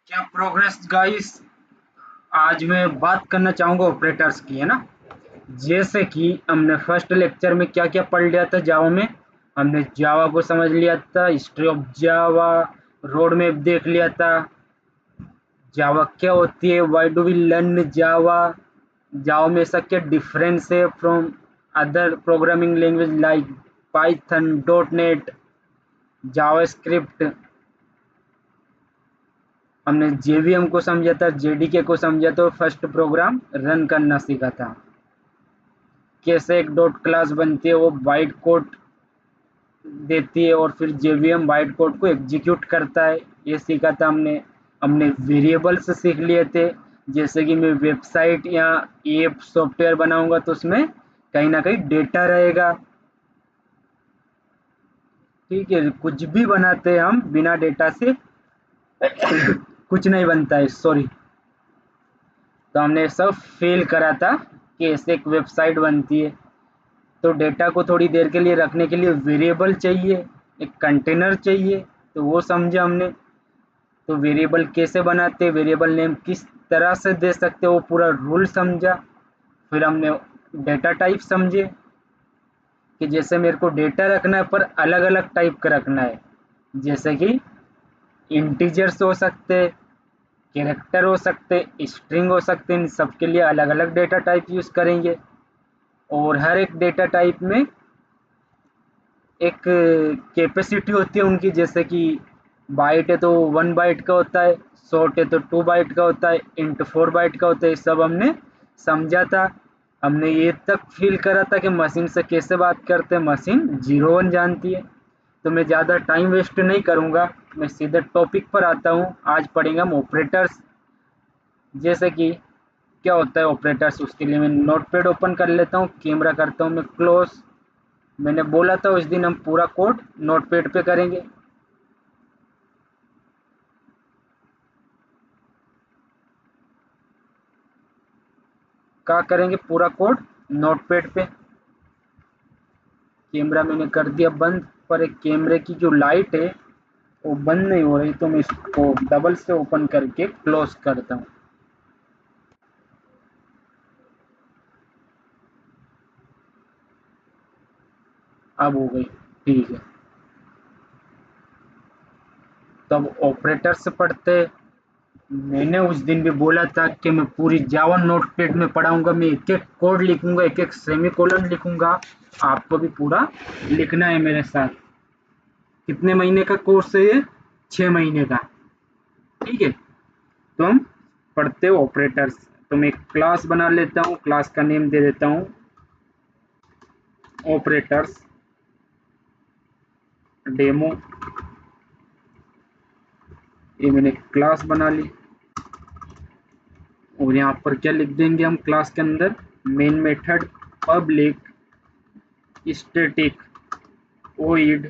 क्या progress guys. आज मैं बात करना चाहूँगा ऑपरेटर्स की, है ना। जैसे कि हमने फर्स्ट लेक्चर में क्या क्या पढ़ लिया था जावा में। हमने जावा को समझ लिया था, history of Java, road map देख लिया था। जावा क्या होती है, why do we learn Java, Java में ऐसा क्या डिफरेंस है from other programming language like Python, dot net, JavaScript. हमने जेवीएम को समझा था, जेडीके को समझा था, फर्स्ट प्रोग्राम रन करना सीखा था। कैसे एक डॉट क्लास बनती है, वो बाइट कोड देती है और फिर जेवीएम बाइट कोड को एग्जीक्यूट करता है, ये सीखा था हमने। हमने वेरिएबल्स सीख लिए थे। जैसे कि मैं वेबसाइट या ऐप सॉफ्टवेयर बनाऊंगा तो उसमें कहीं ना कहीं डेटा रहेगा। ठीक है, कुछ भी बनाते हैं हम बिना डेटा से कुछ नहीं बनता है, सॉरी। तो हमने सब फेल करा था कि ऐसे एक वेबसाइट बनती है। तो डेटा को थोड़ी देर के लिए रखने के लिए वेरिएबल चाहिए, एक कंटेनर चाहिए, तो वो समझा हमने। तो वेरिएबल कैसे बनाते, वेरिएबल नेम किस तरह से दे सकते, वो पूरा रूल समझा। फिर हमने डेटा टाइप समझे कि जैसे मेरे को डेटा रखना है पर अलग अलग टाइप का रखना है। जैसे कि इंटीजर्स हो सकते, कैरेक्टर हो सकते, स्ट्रिंग हो सकते, इन सब के लिए अलग अलग डेटा टाइप यूज़ करेंगे। और हर एक डेटा टाइप में एक कैपेसिटी होती है उनकी। जैसे कि बाइट है तो 1 बाइट का होता है, शॉर्ट है तो 2 बाइट का होता है, इंट 4 बाइट का होता है। ये सब हमने समझा था। हमने ये तक फील करा था कि मशीन से कैसे बात करते हैं, मशीन 0 1 जानती है। तो मैं ज़्यादा टाइम वेस्ट नहीं करूँगा, मैं सीधे टॉपिक पर आता हूँ। आज पढ़ेंगे हम ऑपरेटर्स। जैसे कि क्या होता है ऑपरेटर्स, उसके लिए मैं नोटपैड ओपन कर लेता हूँ, कैमरा करता हूँ मैं क्लोज। मैंने बोला था उस दिन हम पूरा कोड नोटपैड पे करेंगे। क्या करेंगे, पूरा कोड नोटपैड पे। कैमरा मैंने कर दिया बंद, पर एक कैमरे की जो लाइट है वो बंद नहीं हो रही, तो मैं इसको डबल से ओपन करके क्लोज करता हूँ। अब हो गई, ठीक है। तब ऑपरेटर से पढ़ते। मैंने उस दिन भी बोला था कि मैं पूरी जावा नोटपैड में पढ़ाऊंगा, मैं एक एक कोड लिखूंगा, एक एक सेमीकोलन लिखूंगा। आपको भी पूरा लिखना है मेरे साथ। कितने महीने का कोर्स है ये, 6 महीने का। ठीक है, तो हम पढ़ते हो ऑपरेटर्स। तो मैं एक क्लास बना लेता हूँ, क्लास का नेम दे देता हूँ ऑपरेटर्स डेमो। ये मैंने क्लास बना ली। और यहाँ पर क्या लिख देंगे हम क्लास के अंदर, main method public static void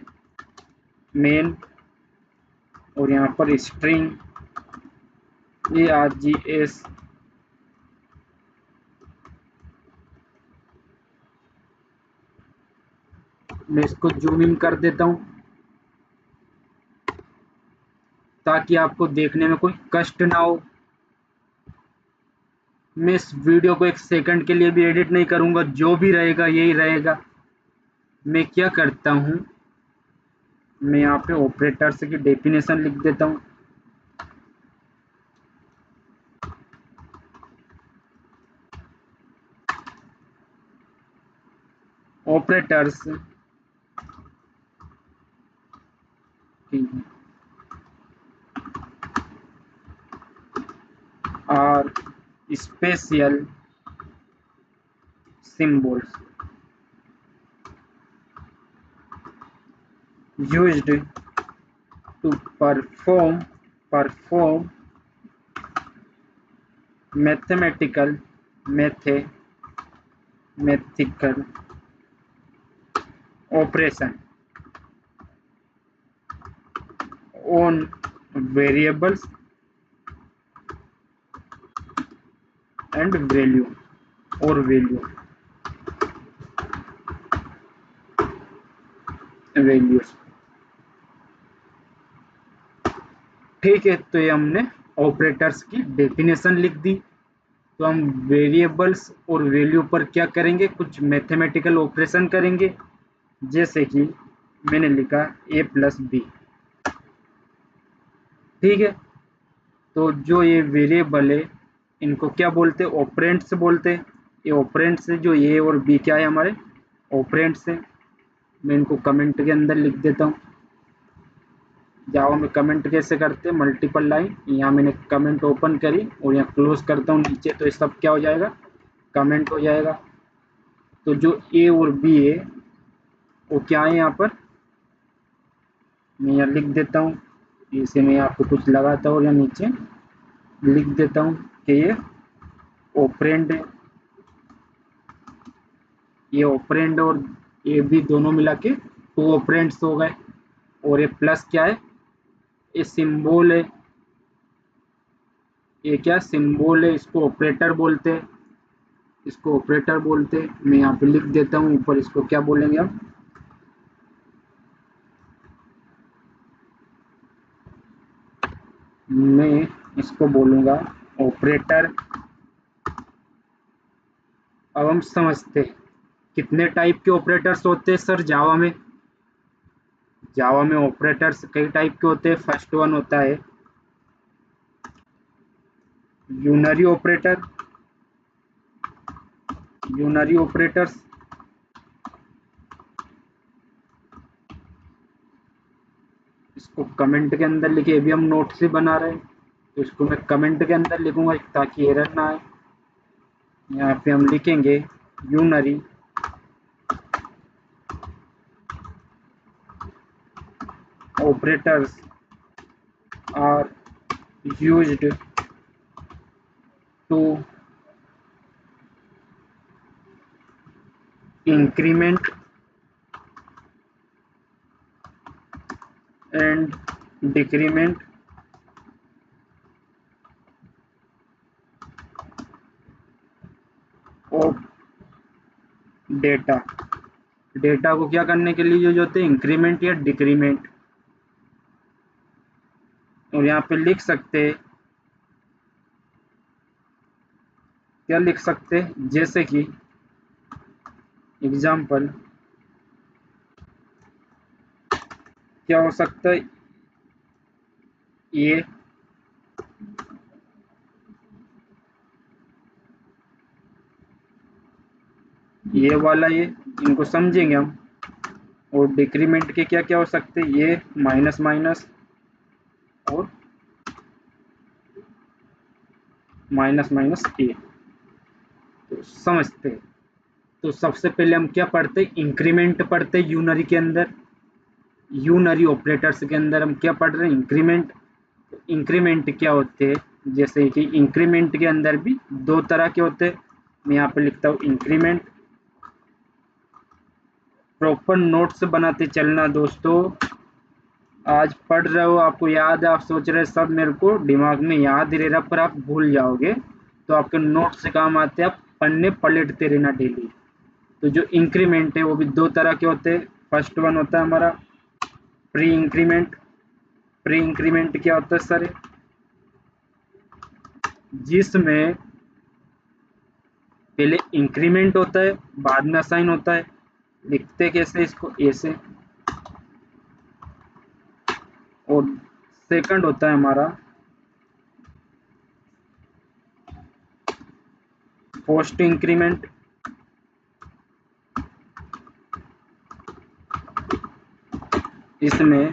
main, और यहाँ पर स्ट्रिंग args। मैं इसको जूम इन कर देता हूँ ताकि आपको देखने में कोई कष्ट ना हो। मैं इस वीडियो को एक सेकंड के लिए भी एडिट नहीं करूंगा, जो भी रहेगा यही रहेगा। मैं क्या करता हूँ, मैं यहाँ पे ऑपरेटर्स की डेफिनेशन लिख देता हूँ। Operators are special symbols used to perform mathematical mathematical operation on variables and value और values। ठीक है, तो ये हमने ऑपरेटर्स की डेफिनेशन लिख दी। तो हम वेरिएबल्स और वैल्यू पर क्या करेंगे, कुछ मैथमेटिकल ऑपरेशन करेंगे। जैसे कि मैंने लिखा a प्लस बी, ठीक है। तो जो ये वेरिएबल है इनको क्या बोलते हैं, ऑपरेंड्स बोलते हैं। ये ऑपरेंड्स है, जो ए और बी क्या है हमारे ऑपरेंड्स हैं। मैं इनको कमेंट के अंदर लिख देता हूँ। जावा में कमेंट कैसे करते हैं, मल्टीपल लाइन, यहाँ मैंने कमेंट ओपन करी और यहाँ क्लोज करता हूँ नीचे, तो ये सब क्या हो जाएगा, कमेंट हो जाएगा। तो जो ए और बी है वो क्या है, यहाँ पर मैं यहाँ लिख देता हूँ। इसे मैं आपको कुछ लगाता हूँ या नीचे लिख देता हूँ कि ये ऑपरेंड है, ये ऑपरेंड और ये भी दोनों मिला के टू ऑपरेंड्स हो गए। और ये प्लस क्या है, ये सिंबल है, ये क्या सिंबल है, इसको ऑपरेटर बोलते हैं, इसको ऑपरेटर बोलते हैं। मैं यहाँ पे लिख देता हूँ ऊपर, इसको क्या बोलेंगे हम, मैं इसको बोलूँगा ऑपरेटर। अब हम समझते हैं कितने टाइप के ऑपरेटर्स होते हैं सर जावा में। जावा में ऑपरेटर्स कई टाइप के होते हैं। फर्स्ट वन होता है यूनरी ऑपरेटर, यूनरी ऑपरेटर्स। इसको कमेंट के अंदर लिखे, अभी हम नोट से बना रहे हैं तो इसको मैं कमेंट के अंदर लिखूंगा ताकि एरर ना आए। यहाँ पे हम लिखेंगे unary operators are used to increment and decrement of data. Data को क्या करने के लिए यूज होते हैं, इंक्रीमेंट या डिक्रीमेंट। और यहाँ पे लिख सकते हैं, क्या लिख सकते हैं, जैसे कि एग्जाम्पल क्या हो सकता है, ये वाला ये इनको समझेंगे हम। और डिक्रीमेंट के क्या क्या हो सकते हैं, ये माइनस माइनस और माइनस माइनस ए। तो समझते हैं। तो सबसे पहले हम क्या पढ़ते हैं, इंक्रीमेंट पढ़ते हैं यूनरी के अंदर। यूनरी ऑपरेटर्स के अंदर हम क्या पढ़ रहे हैं, इंक्रीमेंट। इंक्रीमेंट क्या होते हैं, जैसे कि इंक्रीमेंट के अंदर भी दो तरह के होते हैं। मैं यहाँ पे लिखता हूँ इंक्रीमेंट। प्रॉपर नोट्स बनाते चलना दोस्तों। आज पढ़ रहे हो, आपको याद है, आप सोच रहे सब मेरे को दिमाग में याद ही रह रहा, पर आप भूल जाओगे। तो आपके नोट्स से काम आते हैं, आप पढ़ने पलटते रहना डेली। तो जो इंक्रीमेंट है वो भी दो तरह के होते हैं। फर्स्ट वन होता है हमारा प्री इंक्रीमेंट। प्री इंक्रीमेंट क्या होता है सर, जिसमें पहले इंक्रीमेंट होता है बाद में असाइन होता है। लिखते कैसे इसको, ऐसे। और सेकंड होता है हमारा पोस्ट इंक्रीमेंट। इसमें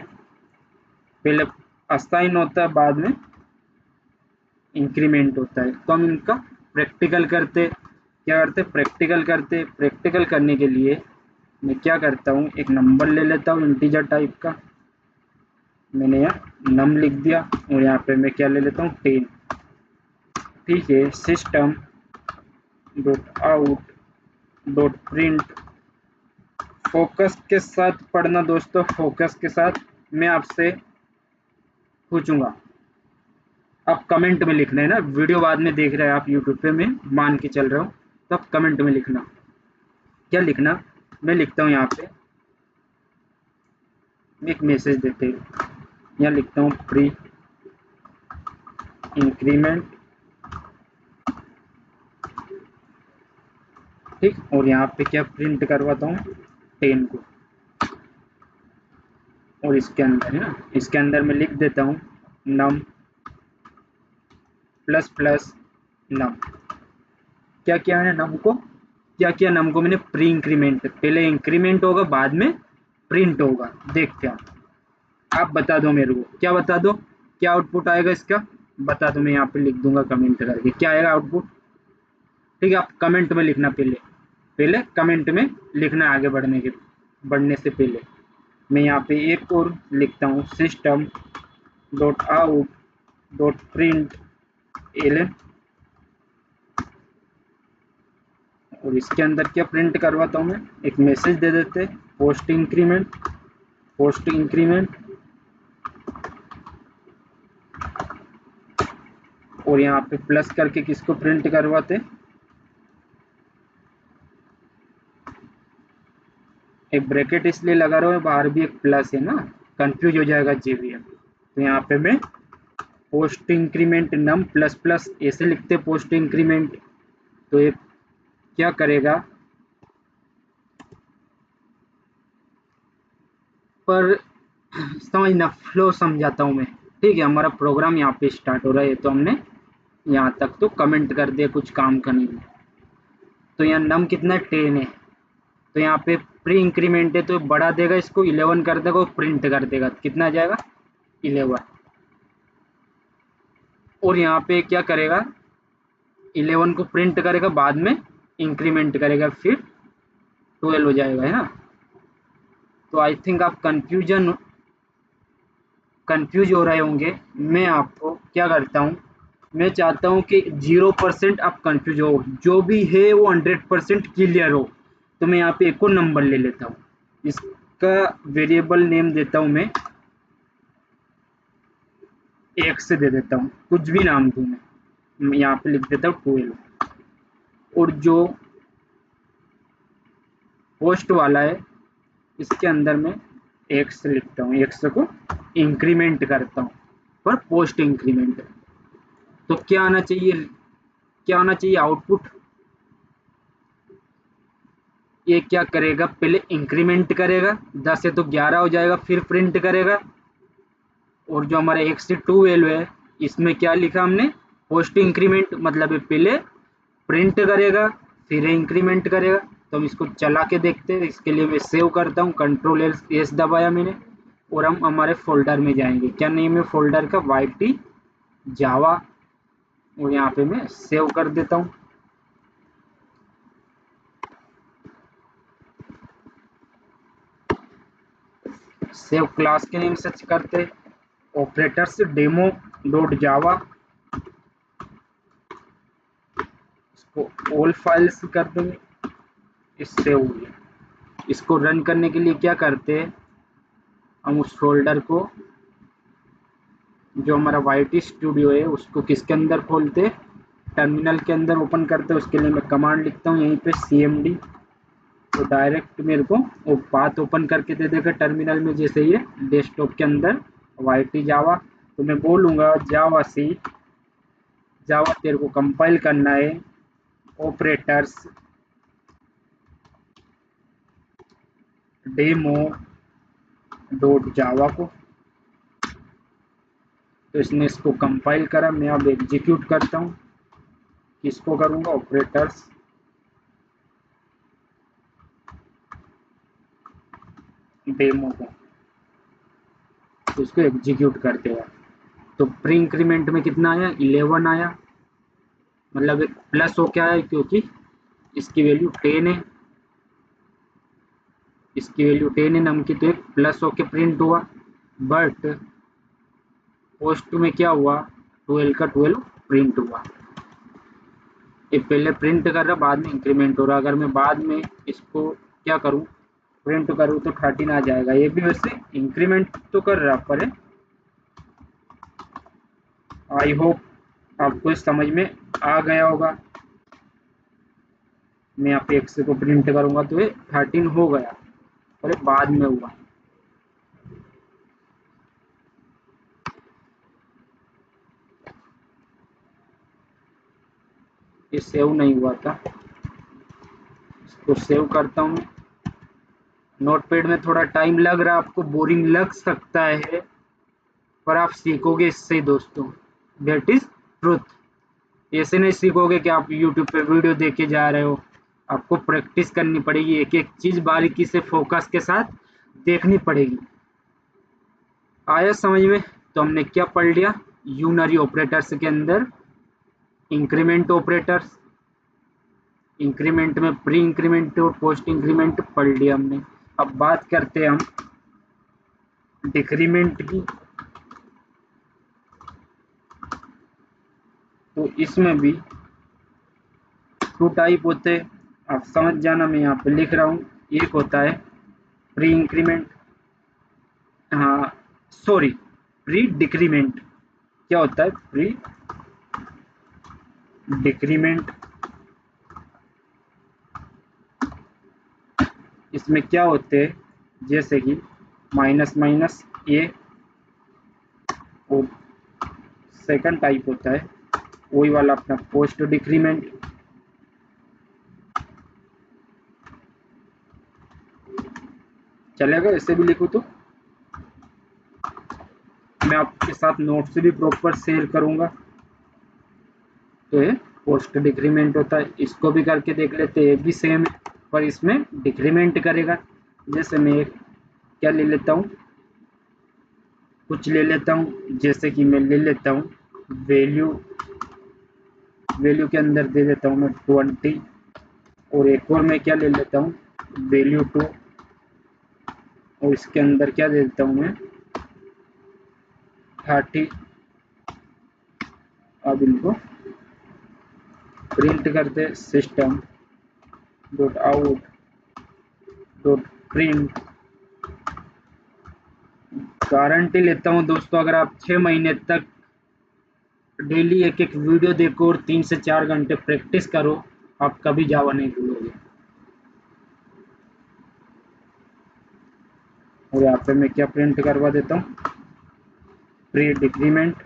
पहले असाइन होता है बाद में इंक्रीमेंट होता है। तो हम इनका प्रैक्टिकल करते, क्या करते, प्रैक्टिकल करते। प्रैक्टिकल करने के लिए मैं क्या करता हूँ, एक नंबर ले लेता हूँ इंटीजर टाइप का। मैंने यहाँ नम लिख दिया और यहाँ पे मैं क्या ले लेता हूँ 10। ठीक है, system dot out dot print. Focus के साथ पढ़ना दोस्तों, फोकस के साथ। मैं आपसे पूछूंगा, आप कमेंट में लिखना है ना, वीडियो बाद में देख रहे हैं आप यूट्यूब पे, मैं मान के चल रहा हूँ। तो आप कमेंट में लिखना, क्या लिखना, मैं लिखता हूँ यहाँ पे, मैं एक मैसेज देते हैं, यहाँ लिखता हूँ प्री इंक्रीमेंट, ठीक। और यहाँ पे क्या प्रिंट करवाता हूँ 10 को, और इसके अंदर है ना, इसके अंदर मैं लिख देता हूँ नम प्लस प्लस नम। क्या किया है नम को, क्या किया नम को मैंने प्री इंक्रीमेंट, पहले इंक्रीमेंट होगा बाद में प्रिंट होगा। देखते हैं, आप बता दो मेरे को, क्या बता दो, क्या आउटपुट आएगा इसका बता दो। मैं यहाँ पे लिख दूंगा कमेंट करके क्या आएगा आउटपुट, ठीक है। आप कमेंट में लिखना, पहले पहले कमेंट में लिखना आगे बढ़ने से पहले। मैं यहाँ पे एक और लिखता हूँ system dot out dot print L, और इसके अंदर क्या प्रिंट करवाता हूँ मैं, एक मैसेज दे देते पोस्ट इंक्रीमेंट, पोस्ट इंक्रीमेंट, और यहाँ पे प्लस करके किसको प्रिंट करवाते, एक ब्रैकेट इसलिए लगा रहा हूँ, बाहर भी एक प्लस है ना, कंफ्यूज हो जाएगा जेवीएम। तो यहाँ पे मैं post increment num plus plus ऐसे लिखते पोस्ट इंक्रीमेंट। तो ये क्या करेगा, पर समझना, फ्लो समझाता हूँ मैं, ठीक है। हमारा प्रोग्राम यहाँ पे स्टार्ट हो रहा है, तो हमने यहाँ तक तो कमेंट कर दिया, कुछ काम का नहीं है। तो यहाँ नम कितना 10 है, तो यहाँ पे प्री इंक्रीमेंट है तो बढ़ा देगा, इसको 11 कर देगा और प्रिंट कर देगा, कितना आ जाएगा 11। और यहाँ पे क्या करेगा 11 को प्रिंट करेगा, बाद में इंक्रीमेंट करेगा, फिर 12 हो जाएगा, है ना। तो आई थिंक आप कंफ्यूज हो रहे होंगे। मैं आपको क्या करता हूँ, मैं चाहता हूँ कि 0% आप कंफ्यूज हो, जो भी है वो 100% क्लियर हो। तो मैं यहाँ पे एक और नंबर ले लेता हूँ, इसका वेरिएबल नेम देता हूँ मैं एक्स दे देता हूँ, कुछ भी नाम दूँ मैं यहाँ पे लिख देता हूँ 12। और जो पोस्ट वाला है इसके अंदर मैं एक्स लिखता हूँ, एक्स को इंक्रीमेंट करता हूँ पर पोस्ट इंक्रीमेंट। तो क्या आना चाहिए, क्या आना चाहिए आउटपुट, ये क्या करेगा पहले इंक्रीमेंट करेगा, 10 है तो 11 हो जाएगा, फिर प्रिंट करेगा। और जो हमारा एक्स से 12 है इसमें क्या लिखा हमने पोस्ट इंक्रीमेंट, मतलब है पहले प्रिंट करेगा फिर इंक्रीमेंट करेगा। तो हम इसको चला के देखते हैं, इसके लिए मैं सेव करता हूँ, कंट्रोल एस दबाया मैंने, और हम हमारे फोल्डर में जाएंगे। क्या नेम है फोल्डर का, YT जावा, और यहाँ पे मैं सेव कर देता हूँ। सेव क्लास के नेम सर्च करते ऑपरेटर्स डेमो डॉट जावा, इसको ऑल फाइल्स कर देंगे, इससे हो गया। इसको रन करने के लिए क्या करते हैं, हम उस फोल्डर को जो हमारा YT स्टूडियो है उसको किसके अंदर खोलते, टर्मिनल के अंदर ओपन करते हैं। उसके लिए मैं कमांड लिखता हूँ यहीं पे CMD, तो डायरेक्ट मेरे को वो पाथ ओपन करके दे देगा टर्मिनल में, जैसे ये डेस्कटॉप के अंदर YT जावा। तो मैं बोलूँगा जावा सी, जावा तेरे को कंपाइल करना है ऑपरेटर्स डेमो डॉट जावा को। तो इसने इसको कंपाइल करा, मैं अब एग्जीक्यूट करता हूँ, किसको करूँगा ऑपरेटर्स डेमो को, तो इसको एग्जीक्यूट करते हैं। तो प्री इंक्रीमेंट में कितना आया 11 आया, मतलब एक प्लस हो क्या है क्योंकि इसकी वैल्यू 10 है, इसकी वैल्यू 10 है नम की, तो एक प्लस होके प्रिंट हुआ। बट पोस्ट में क्या हुआ 12 का 12 प्रिंट हुआ, ये पहले प्रिंट कर रहा बाद में इंक्रीमेंट हो रहा। अगर मैं बाद में इसको क्या करूं प्रिंट करूं तो 13 आ जाएगा, ये भी वैसे इंक्रीमेंट तो कर रहा पर है। आई होप आपको इस समझ में आ गया होगा। मैं यहाँ पे एक्स को प्रिंट करूंगा तो ये 13 हो गया, पर ये बाद में हुआ। ये सेव नहीं हुआ था, इसको सेव करता हूँ। नोटपैड में थोड़ा टाइम लग रहा है, आपको बोरिंग लग सकता है, पर आप सीखोगे इससे दोस्तों, दैट इज ट्रुथ। ऐसे नहीं सीखोगे कि आप यूट्यूब पे वीडियो देख के जा रहे हो, आपको प्रैक्टिस करनी पड़ेगी, एक एक चीज बारीकी से फोकस के साथ देखनी पड़ेगी। आया समझ में? तो हमने क्या पढ़ लिया, यूनरी ऑपरेटर्स के अंदर इंक्रीमेंट ऑपरेटर्स, इंक्रीमेंट में प्री इंक्रीमेंट और पोस्ट इंक्रीमेंट पढ़ लिया हमने। अब बात करते हैं हम डिक्रीमेंट की। तो इसमें भी टू टाइप होते हैं, आप समझ जाना, मैं यहाँ पे लिख रहा हूँ। एक होता है प्री इंक्रीमेंट, हाँ सॉरी, प्री डिक्रीमेंट। क्या होता है प्री डिक्रीमेंट? इसमें क्या होते हैं, जैसे कि माइनस माइनस ए, और सेकंड टाइप होता है वही वाला अपना पोस्ट डिक्रीमेंट। चलेगा ऐसे भी लिखो तो, मैं आपके साथ नोट्स भी प्रॉपर शेयर करूंगा। तो ये पोस्ट डिक्रीमेंट होता है, इसको भी करके देख लेते हैं, ये भी सेम है पर इसमें डिक्रीमेंट करेगा। जैसे मैं क्या ले लेता हूँ, कुछ ले लेता हूँ, जैसे कि मैं ले लेता हूँ वैल्यू, वैल्यू के अंदर दे देता हूँ मैं 20, और एक और मैं क्या ले लेता हूँ वैल्यू 2, और इसके अंदर क्या दे देता हूँ मैं 30। अब इनको प्रिंट करते, system dot out dot print. Guarantee लेता हूँ दोस्तों, अगर आप 6 महीने तक डेली एक एक वीडियो देखो और 3 से 4 घंटे प्रैक्टिस करो, आप कभी जावा नहीं भूलोगे। और यहाँ पे मैं क्या प्रिंट करवा देता हूँ, प्री डिक्रीमेंट।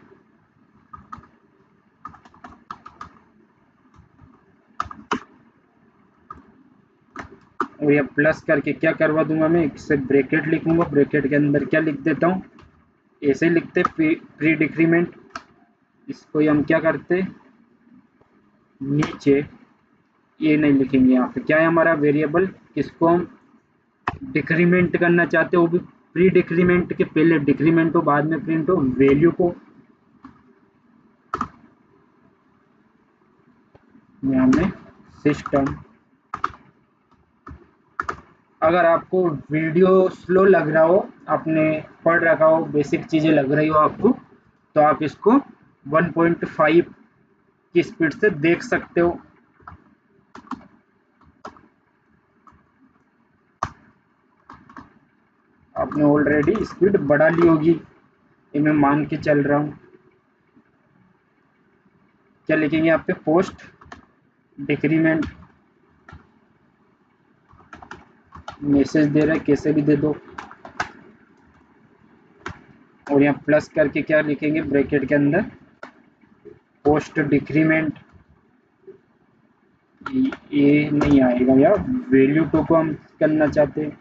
और ये प्लस करके क्या करवा दूंगा, मैं इससे ब्रैकेट लिखूंगा, ब्रैकेट के अंदर क्या लिख देता हूँ, ऐसे लिखते प्री डिक्रीमेंट। इसको हम क्या करते, नीचे ये नहीं लिखेंगे, यहाँ पे क्या है हमारा वेरिएबल, किसको हम डिक्रीमेंट करना चाहते हो, वो भी प्री डिक्रीमेंट के पहले डिक्रीमेंट हो बाद में प्रिंट हो, वैल्यू को यहाँ में सिस्टम। अगर आपको वीडियो स्लो लग रहा हो, आपने पढ़ रखा हो, बेसिक चीज़ें लग रही हो आपको, तो आप इसको 1.5 की स्पीड से देख सकते हो। आपने ऑलरेडी स्पीड बढ़ा ली होगी, ये मैं मान के चल रहा हूँ। क्या लिखेंगे यहाँ पे, पोस्ट डिक्रीमेंट। मैसेज दे रहा है, कैसे भी दे दो। और यहाँ प्लस करके क्या लिखेंगे ब्रैकेट के अंदर, पोस्ट डिक्रीमेंट। ये नहीं आएगा यार, वैल्यू टू को हम करना चाहते हैं।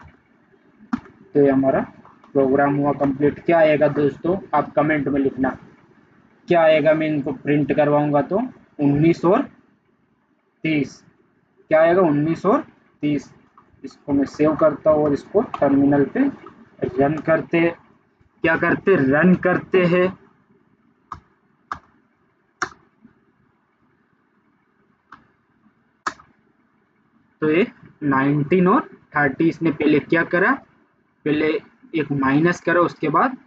तो ये हमारा प्रोग्राम हुआ कंप्लीट। क्या आएगा दोस्तों, आप कमेंट में लिखना क्या आएगा। मैं इनको प्रिंट करवाऊंगा तो 19 और 30, क्या आएगा 19 और 30। इसको मैं सेव करता हूँ और इसको टर्मिनल पे रन करते, क्या करते, रन करते हैं। तो ये 19 और 30 इसने पहले क्या करा, पहले एक माइनस करा, उसके बाद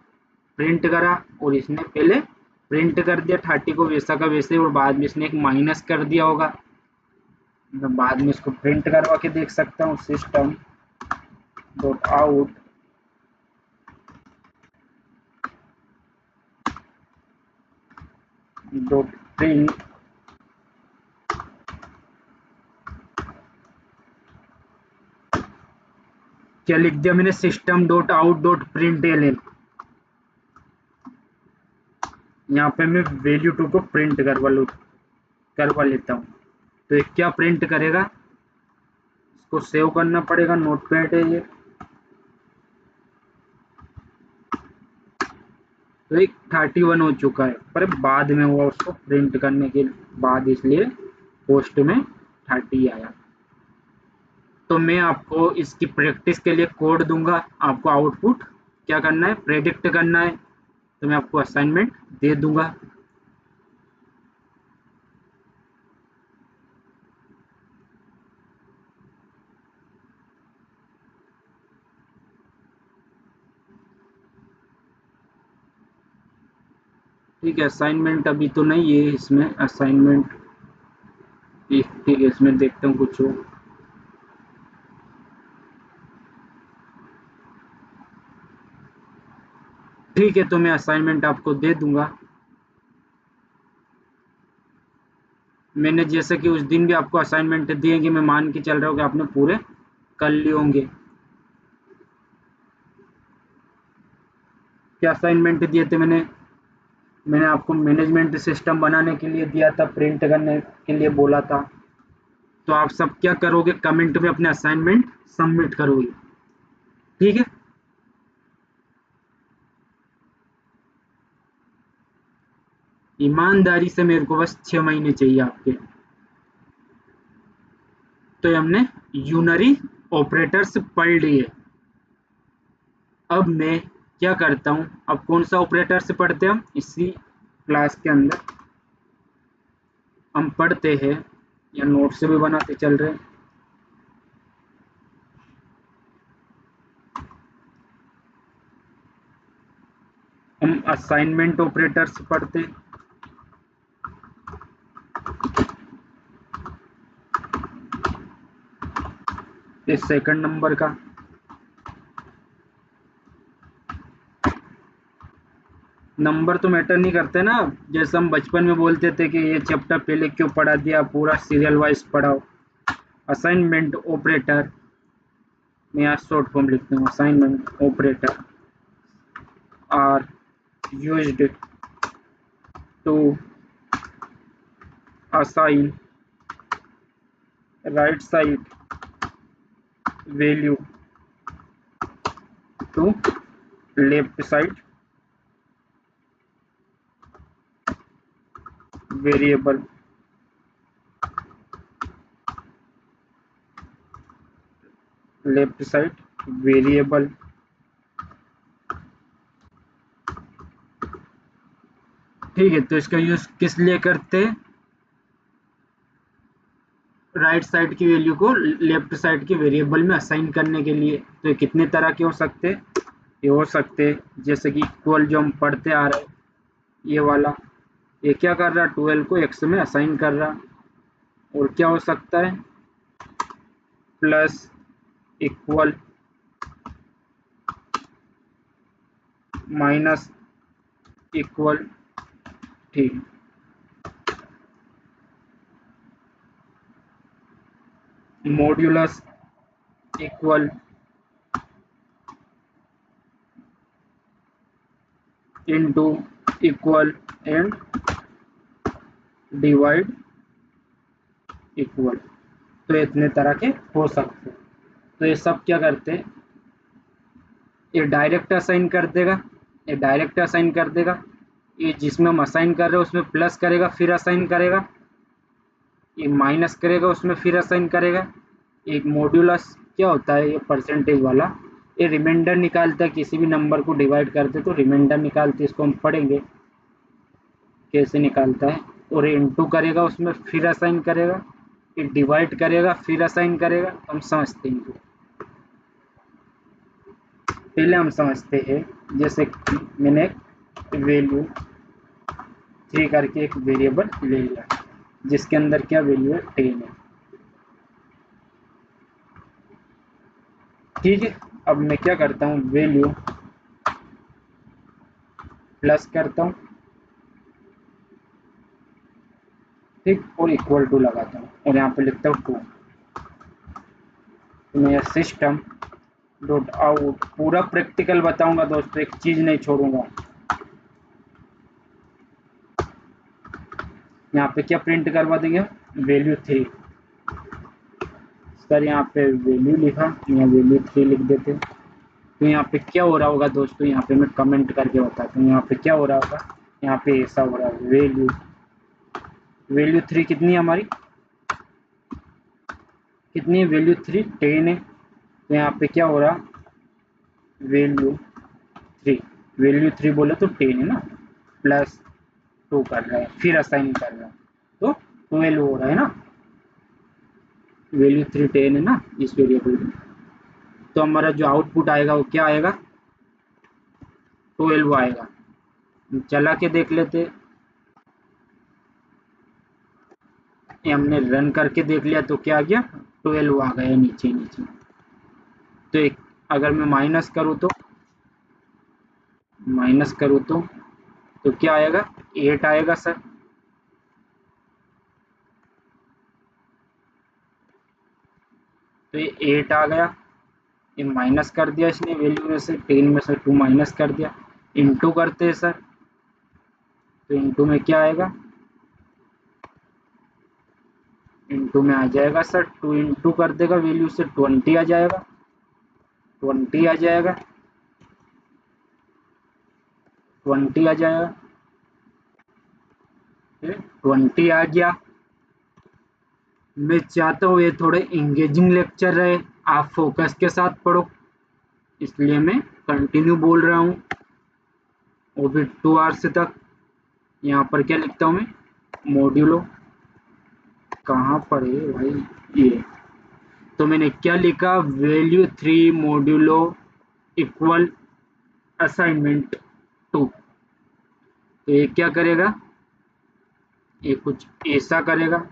प्रिंट करा, और इसने पहले प्रिंट कर दिया 30 को वैसा का वैसे, और बाद में इसने एक माइनस कर दिया होगा। मैं बाद में इसको प्रिंट करवा के देख सकता हूँ, system dot out dot print. क्या लिख दिया मैंने, system dot out dot print l n. यहाँ पे मैं वैल्यू टू को प्रिंट करवा लेता हूँ। तो ये क्या प्रिंट करेगा, इसको सेव करना पड़ेगा, नोटपैड है ये। तो एक 31 हो चुका है, पर बाद में हुआ उसको प्रिंट करने के बाद, इसलिए पोस्ट में 30 आया। तो मैं आपको इसकी प्रैक्टिस के लिए कोड दूंगा, आपको आउटपुट क्या करना है, प्रेडिक्ट करना है। तो मैं आपको असाइनमेंट दे दूंगा। ठीक है, असाइनमेंट अभी तो नहीं है इसमें असाइनमेंट। ठीक है, इसमें देखता हूँ कुछ हो। ठीक है, तो मैं असाइनमेंट आपको दे दूंगा। मैंने जैसे कि उस दिन भी आपको असाइनमेंट दिए कि मैं मान के चल रहा हूँ कि आपने पूरे कर लिए होंगे। क्या असाइनमेंट दिए थे मैंने? मैंने आपको मैनेजमेंट सिस्टम बनाने के लिए दिया था, प्रिंट करने के लिए बोला था। तो आप सब क्या करोगे, कमेंट में अपने असाइनमेंट सबमिट करोगे। ठीक है, ईमानदारी से मेरे को बस 6 महीने चाहिए आपके। तो हमने यूनरी ऑपरेटर्स पढ़ लिए। अब मैं क्या करता हूँ, अब कौन सा ऑपरेटर से पढ़ते हैं हम इसी क्लास के अंदर, हम पढ़ते हैं या नोट से भी बनाते चल रहे हैं। हम असाइनमेंट ऑपरेटर से पढ़ते हैं। इस सेकंड नंबर का नंबर तो मैटर नहीं करते ना। जैसे हम बचपन में बोलते थे कि ये चैप्टर पहले क्यों पढ़ा दिया, पूरा सीरियल वाइज पढ़ाओ। असाइनमेंट ऑपरेटर, मैं यहाँ शॉर्ट फॉर्म लिखता हूँ, assignment operator are used to assign right side value to left side variable। Left side variable, ठीक है। तो इसका यूज किस लिए करते हैं, राइट साइड की वैल्यू को लेफ्ट साइड के वेरिएबल में असाइन करने के लिए। तो ये कितने तरह के हो सकते हैं, ये हो सकते हैं जैसे कि इक्वल जो हम पढ़ते आ रहे हैं, ये वाला, ये क्या कर रहा है, 12 को x में असाइन कर रहा। और क्या हो सकता है, प्लस, इक्वल, माइनस, इक्वल, ठीक, modulus, equal, into, equal, and divide, equal. तो इतने तरह के हो सकते हैं। तो ये सब क्या करते हैं, ये डायरेक्ट असाइन कर देगा, ये डायरेक्ट असाइन कर देगा। ये जिसमें हम असाइन कर रहे हैं उसमें प्लस करेगा फिर असाइन करेगा, ये माइनस करेगा उसमें फिर असाइन करेगा। एक मॉड्यूलस क्या होता है, ये परसेंटेज वाला, ये रिमाइंडर निकालता है, किसी भी नंबर को डिवाइड करते तो रिमाइंडर निकालते, इसको हम पढ़ेंगे कैसे निकालता है। और ये इनटू करेगा उसमें फिर असाइन करेगा, ये डिवाइड करेगा फिर असाइन करेगा। हम समझते हैं इनको, पहले हम समझते हैं। जैसे कि मैंने वैल्यू 3 करके एक वेरिएबल ले लिया जिसके अंदर क्या वैल्यू है, 10 है। ठीक है, अब मैं क्या करता हूँ, वैल्यू प्लस करता हूँ, ठीक, और इक्वल टू लगाता हूँ और यहाँ पे लिखता हूँ 2। तो मैं सिस्टम डॉट आउट, पूरा प्रैक्टिकल बताऊंगा दोस्तों, एक चीज नहीं छोड़ूंगा। यहाँ पे क्या प्रिंट करवा देंगे, वैल्यू 3। सर यहाँ पे वैल्यू लिखा, यहाँ वैल्यू 3 लिख देते। तो यहाँ पे क्या हो रहा होगा दोस्तों, यहाँ पे मैं कमेंट करके बताता हूँ यहाँ पे क्या हो रहा होगा। यहाँ पे ऐसा हो रहा है, वैल्यू 3 कितनी है हमारी, कितनी है वैल्यू 3 10 है। तो यहाँ पे क्या हो रहा, वैल्यू 3, वैल्यू 3 बोले तो 10 है ना, प्लस 2 कर रहा है, फिर असाइन कर रहा है तो 12 हो रहा है ना, वैल्यू 3 10 है ना इस वेरिएबल में। तो हमारा जो आउटपुट आएगा वो क्या आएगा, 12 आएगा। चला के देख लेते, ये हमने रन करके देख लिया तो क्या आ गया, 12 आ गया नीचे नीचे। तो एक अगर मैं माइनस करूँ तो क्या आएगा, 8 आएगा सर। तो ये 8 आ गया, ये माइनस कर दिया इसने वैल्यू में से, 10 में से 2 माइनस कर दिया, इंटू करते हैं सर। तो इंटू में क्या आएगा, इंटू में आ जाएगा सर 2 इंटू कर देगा वैल्यू से 20 आ जाएगा, 20 आ जाएगा, 20 आ जाएगा, 20 आ गया। मैं चाहता हूँ ये थोड़े इंगेजिंग लेक्चर रहे, आप फोकस के साथ पढ़ो, इसलिए मैं कंटिन्यू बोल रहा हूँ, वो भी 2 आवर्स तक। यहाँ पर क्या लिखता हूँ मैं, मॉड्यूलो, कहाँ पर है भाई ये, तो मैंने क्या लिखा, वैल्यू 3 मॉड्यूलो इक्वल असाइनमेंट 2। तो ये क्या करेगा, ये कुछ ऐसा करेगा,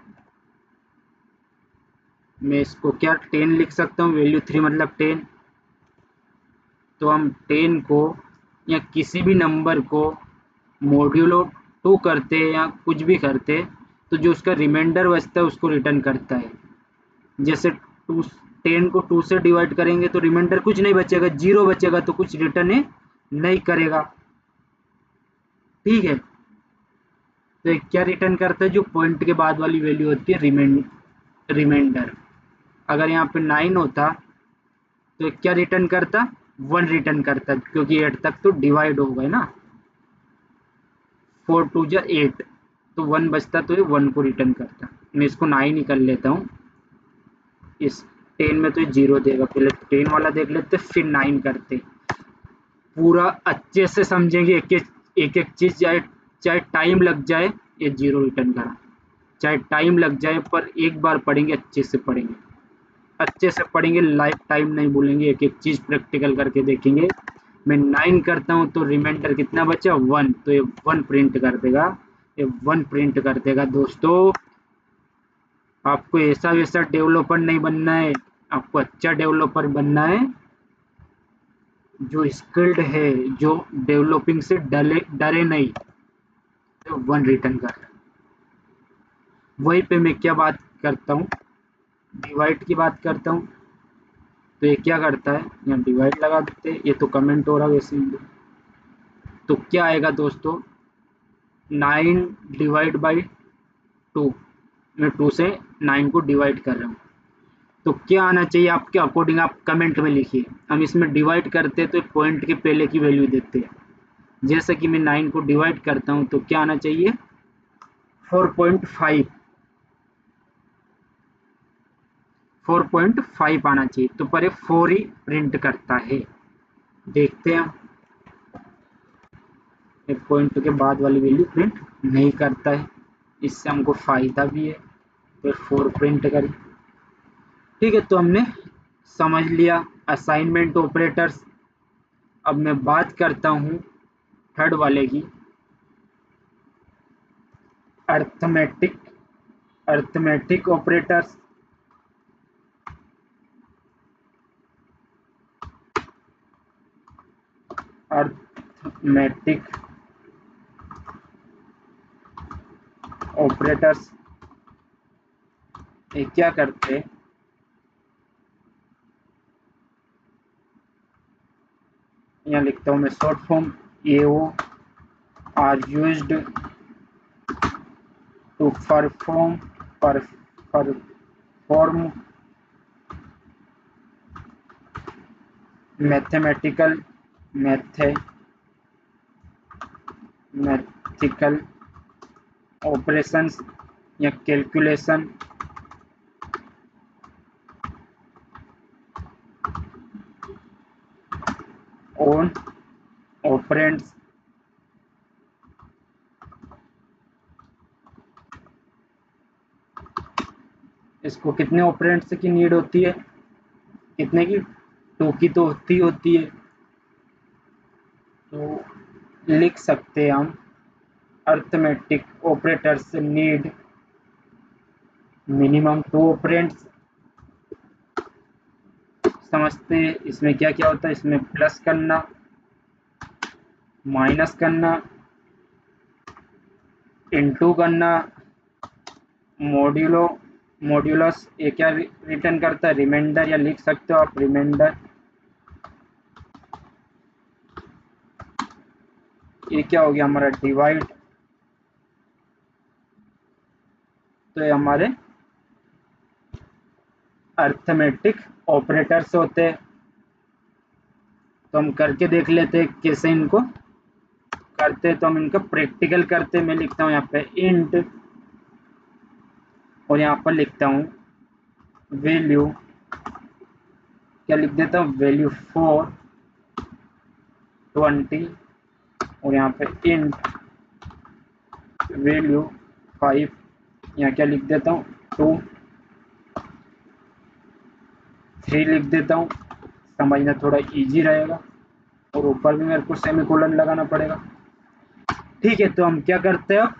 मैं इसको क्या 10 लिख सकता हूँ, वैल्यू 3 मतलब 10। तो हम 10 को या किसी भी नंबर को मॉड्यूलो 2 करते या कुछ भी करते, तो जो उसका रिमाइंडर बचता है उसको रिटर्न करता है। जैसे 10 को 2 से डिवाइड करेंगे तो रिमाइंडर कुछ नहीं बचेगा, 0 बचेगा, तो कुछ रिटर्न नहीं करेगा, ठीक है। तो क्या रिटर्न करता है, जो पॉइंट के बाद वाली वैल्यू होती है रिमाइंडर। अगर यहाँ पे 9 होता तो क्या रिटर्न करता, 1 रिटर्न करता, क्योंकि 8 तक तो डिवाइड हो गए ना, 4 2 जा 8, तो 1 बचता तो ये 1 को रिटर्न करता। मैं इसको 9 ही कर लेता हूँ, इस 10 में तो ये 0 देगा, पहले 10 वाला देख लेते फिर 9 करते, पूरा अच्छे से समझेंगे एक एक चीज, चाहे चाहे टाइम लग जाए, ये 0 रिटर्न करा, चाहे टाइम लग जाए, पर एक बार पढ़ेंगे, अच्छे से पढ़ेंगे, अच्छे से पढ़ेंगे, लाइफ टाइम नहीं भूलेंगे, एक एक चीज प्रैक्टिकल करके देखेंगे। मैं 9 करता हूँ तो रिमाइंडर कितना बचा, 1, तो ये 1 प्रिंट कर देगा, ये 1 प्रिंट कर देगा दोस्तों। आपको ऐसा वैसा डेवलपर नहीं बनना है, आपको अच्छा डेवलपर बनना है, जो स्किल्ड है, जो डेवलपिंग से डरे नहीं, तो 1 रिटर्न कर रहा है। वहीं पे मैं क्या बात करता हूँ, डिवाइड की बात करता हूँ। तो ये क्या करता है, यहाँ डिवाइड लगा देते हैं, ये तो कमेंट हो रहा है वैसे ही। तो क्या आएगा दोस्तों, 9 डिवाइड बाई 2, मैं 2 से 9 को डिवाइड कर रहा हूँ, तो क्या आना चाहिए आपके अकॉर्डिंग, आप कमेंट में लिखिए। हम इसमें डिवाइड करते हैं तो पॉइंट के पहले की वैल्यू देते हैं, जैसे कि मैं 9 को डिवाइड करता हूँ तो क्या आना चाहिए, 4.5, 4.5 आना चाहिए, तो पर 4 ही प्रिंट करता है। देखते हैं, एक पॉइंट के बाद वाली वैल्यू प्रिंट नहीं करता है, इससे हमको फायदा भी है, तो 4 प्रिंट करें, ठीक है। तो हमने समझ लिया असाइनमेंट ऑपरेटर्स। अब मैं बात करता हूँ थर्ड वाले की, arithmetic arithmetic operators. Arithmetic operators ये क्या करते हैं, यहाँ लिखता हूँ मैं short form, AO are used to perform mathematical operations या कैलकुलेशन ऑन ऑपरेंड्स इसको कितने ऑपरेंड्स की नीड होती है, कितने की, 2 की तो होती है। तो लिख सकते हैं हम arithmetic operators need minimum 2 operands. समझते हैं इसमें क्या क्या होता है, इसमें प्लस करना, माइनस करना, इनटू करना, मॉड्यूलस ये क्या रिटर्न करता है, रिमाइंडर, या लिख सकते हो आप रिमाइंडर। ये क्या हो गया हमारा डिवाइड। तो ये हमारे अर्थमेटिक ऑपरेटर्स होते हैं। तो हम करके देख लेते हैं कैसे इनको करते हैं। तो हम इनका प्रैक्टिकल करते हैं। मैं लिखता हूँ यहाँ पे इंट और यहाँ पर लिखता हूँ वैल्यू, क्या लिख देता हूँ, वैल्यू 4 20 और यहाँ पे इंट वैल्यू 5, यहाँ क्या लिख देता हूँ 2 3 लिख देता हूँ, समझना थोड़ा इजी रहेगा। और ऊपर भी मेरे को सेमीकोलन लगाना पड़ेगा। ठीक है, तो हम क्या करते हैं, अब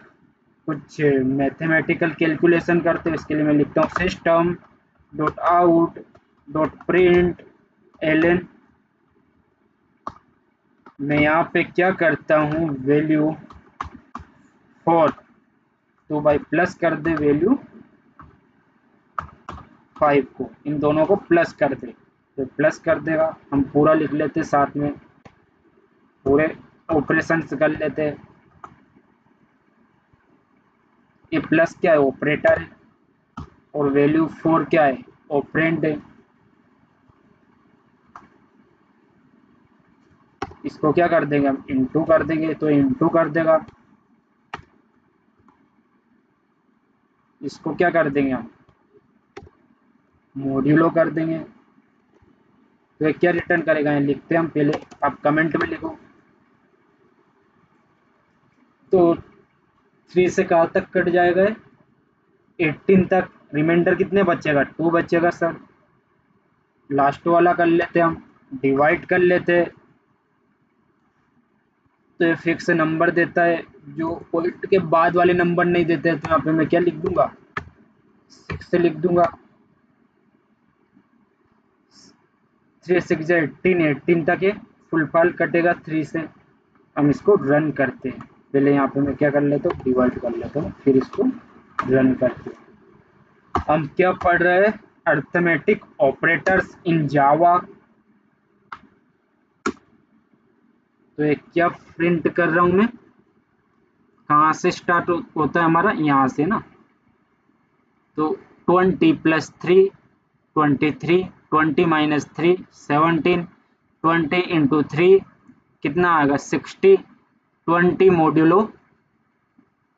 कुछ मैथमेटिकल कैलकुलेशन करते हैं। इसके लिए मैं लिखता हूँ system dot out dot print ln. मैं यहाँ पे क्या करता हूँ, वैल्यू 4 तो भाई प्लस कर दे वैल्यू 5 को, इन दोनों को प्लस कर दे तो प्लस कर देगा। हम पूरा लिख लेते साथ में, पूरे ऑपरेशन कर लेते हैं। ये प्लस क्या है, ऑपरेटर है, और वैल्यू 4 क्या है, ऑपरेंड है। इसको क्या कर देंगे हम, इंटू कर देंगे, तो इंटू कर देगा। इसको क्या कर देंगे हम, मॉड्यूलो कर देंगे। तो ये क्या रिटर्न करेगा, ये लिखते हैं हम पहले, आप कमेंट में लिखो। तो 3 से कहाँ तक कट जाएगा, 18 तक। रिमाइंडर कितने बचेगा, 2 बचेगा सर। लास्ट वाला कर लेते हम, डिवाइड कर लेते। तो ये फिक्स नंबर देता है, जो पॉइंट के बाद वाले नंबर नहीं देते। तो यहाँ पे मैं क्या लिख दूंगा, 6 से लिख दूंगा। 3 6 18, 18 तक ये फुल फाल कटेगा 3 से। हम इसको रन करते हैं। पहले यहाँ पे मैं क्या कर लेता हूँ, डिवाइड कर लेता हूँ, फिर इसको रन करते हैं। हम क्या पढ़ रहे हैं, अर्थमेटिक ऑपरेटर्स इन जावा। तो ये क्या प्रिंट कर रहा हूँ मैं, कहाँ से स्टार्ट होता है हमारा, यहाँ से ना। तो 20 + 3 23, 20 - 3 17, 20 × 3 कितना आएगा 60, 20 मॉड्यूलो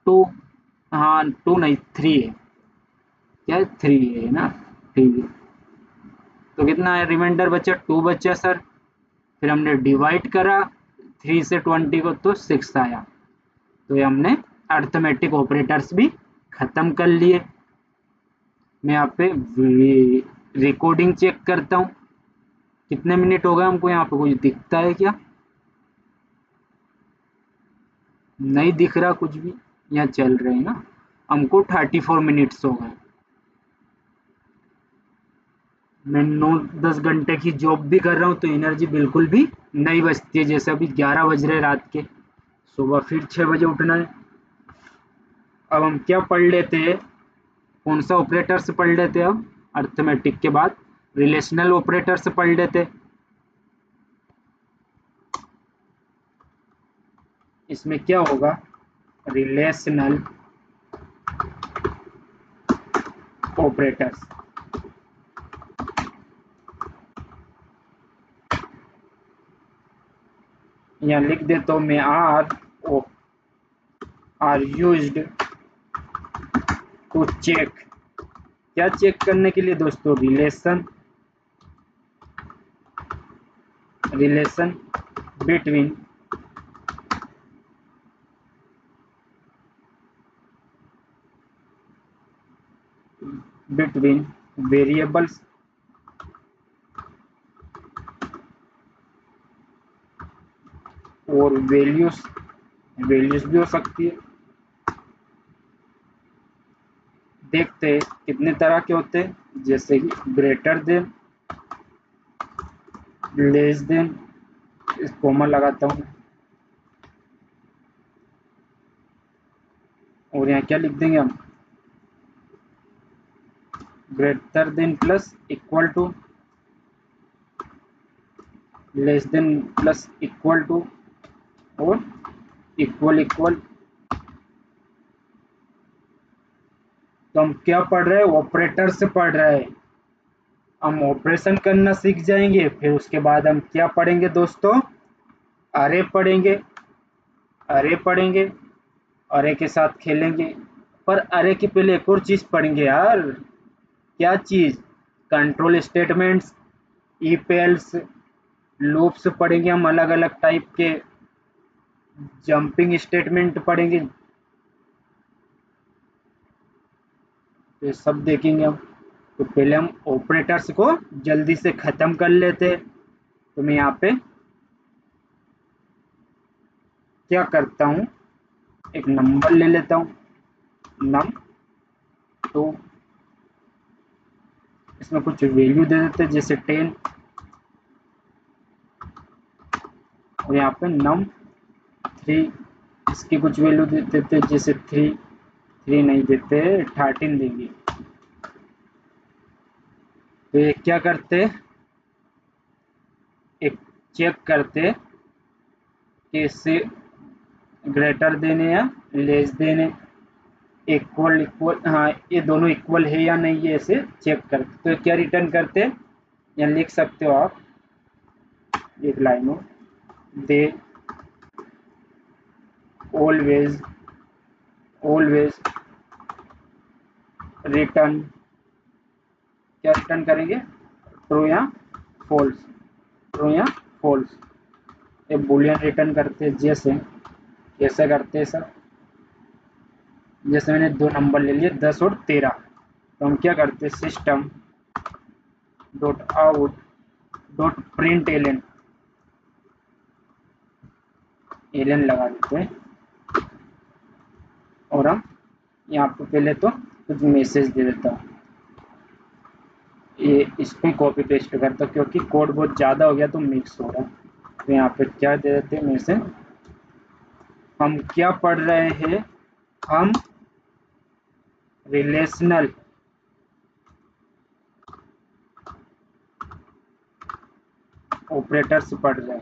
2, हाँ 2 नहीं 3 है, क्या है 3 है ना, ठीक है। तो कितना है, रिमाइंडर बचा 2 बचा सर। फिर हमने डिवाइड करा 3 से 20 को, तो 6 आया। तो ये हमने अर्थमेटिक ऑपरेटर्स भी खत्म कर लिए। मैं यहाँ पे रिकॉर्डिंग चेक करता हूँ कितने मिनट हो गए। हमको यहाँ पे कुछ दिखता है क्या, नहीं दिख रहा कुछ भी, यहाँ चल रहे हैं ना। हमको 34 मिनट्स हो गए। मैं 9-10 घंटे की जॉब भी कर रहा हूँ, तो एनर्जी बिल्कुल भी नहीं बचती है। जैसे अभी 11 बज रहे रात के, सुबह फिर 6 बजे उठना है। अब हम क्या पढ़ लेते हैं, कौन सा ऑपरेटर से पढ़ लेते हैं, अब अर्थमेटिक के बाद रिलेशनल ऑपरेटर से पढ़ लेते। इसमें क्या होगा, रिलेशनल ऑपरेटर्स। यहाँ लिख देता हूँ मैं आर यूज्ड टू चेक। क्या चेक करने के लिए दोस्तों? रिलेशन बिटवीन वेरिएबल्स और वैल्यूज भी हो सकती है। देखते हैं कितने तरह के होते हैं, जैसे कि ग्रेटर देन, लेस देन, इस कॉमा लगाता हूँ और यहाँ क्या लिख देंगे हम? Greater than plus equal to, less than plus equal to, और इक्वल। तो हम क्या पढ़ रहे हैं? ऑपरेटर से पढ़ रहे हैं। हम ऑपरेशन करना सीख जाएंगे, फिर उसके बाद हम क्या पढ़ेंगे दोस्तों? अरे पढ़ेंगे, अरे के साथ खेलेंगे। पर अरे के पहले एक और चीज पढ़ेंगे यार। क्या चीज? कंट्रोल स्टेटमेंट्स, ईपेल्स, लूप्स पढ़ेंगे हम, अलग अलग टाइप के जंपिंग स्टेटमेंट पढ़ेंगे। तो ये सब देखेंगे हम। तो पहले हम ऑपरेटर्स को जल्दी से खत्म कर लेते। तो मैं यहाँ पे क्या करता हूँ, एक नंबर ले लेता हूँ, num2। इसमें कुछ वैल्यू दे देते हैं, जैसे 10, और यहाँ पे num3 इसकी कुछ वैल्यू दे देते हैं, जैसे 3 नहीं देते, 13 देंगे। तो ये क्या करते, एक चेक करते कि इससे ग्रेटर देने या लेस देने, इक्वल, हाँ ये दोनों इक्वल है या नहीं, ये ऐसे चेक करते। तो क्या रिटर्न करते, या लिख सकते हो आप एक लाइनों, दे ऑलवेज रिटर्न, क्या रिटर्न करेंगे? ट्रू या फॉल्स, ट्रू या फॉल्स। ये बुलियन रिटर्न करते हैं। जैसे कैसे करते हैं सर? जैसे मैंने दो नंबर ले लिए 10 और 13, तो हम क्या करते हैं? System dot out dot print ln लगा देते हैं, और हम यहाँ पे पहले तो कुछ मैसेज दे देता हूँ। ये इसमें कॉपी पेस्ट करता हूँ क्योंकि कोड बहुत ज़्यादा हो गया तो मिक्स हो रहा है। तो यहाँ पे क्या दे देते हैं मैसेज? हम क्या पढ़ रहे हैं? हम रिलेशनल ऑपरेटर्स पढ़ रहे हैं,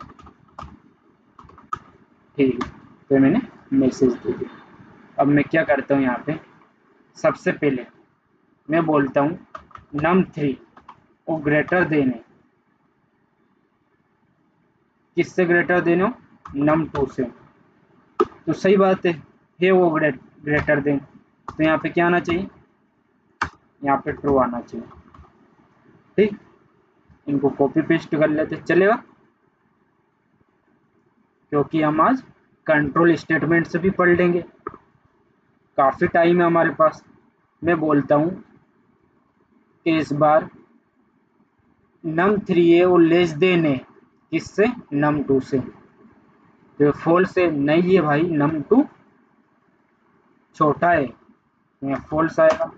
ठीक है। तो मैंने मैसेज दे दिया। अब मैं क्या करता हूँ यहाँ पे, सबसे पहले मैं बोलता हूँ num3 वो ग्रेटर देन है, किससे ग्रेटर देन हो? num2 से। तो सही बात है वो ग्रेटर देन, तो यहाँ पे क्या आना चाहिए? यहाँ पे ट्रू आना चाहिए, ठीक। इनको कॉपी पेस्ट कर लेते, चलेगा? क्योंकि हम आज कंट्रोल स्टेटमेंट से भी पढ़ लेंगे, काफ़ी टाइम है हमारे पास। मैं बोलता हूँ कि इस बार num3 है वो लेस देन है किससे? num2 से। तो फॉल्स है, नहीं है भाई, num2 छोटा है, यहाँ फॉल्स आएगा।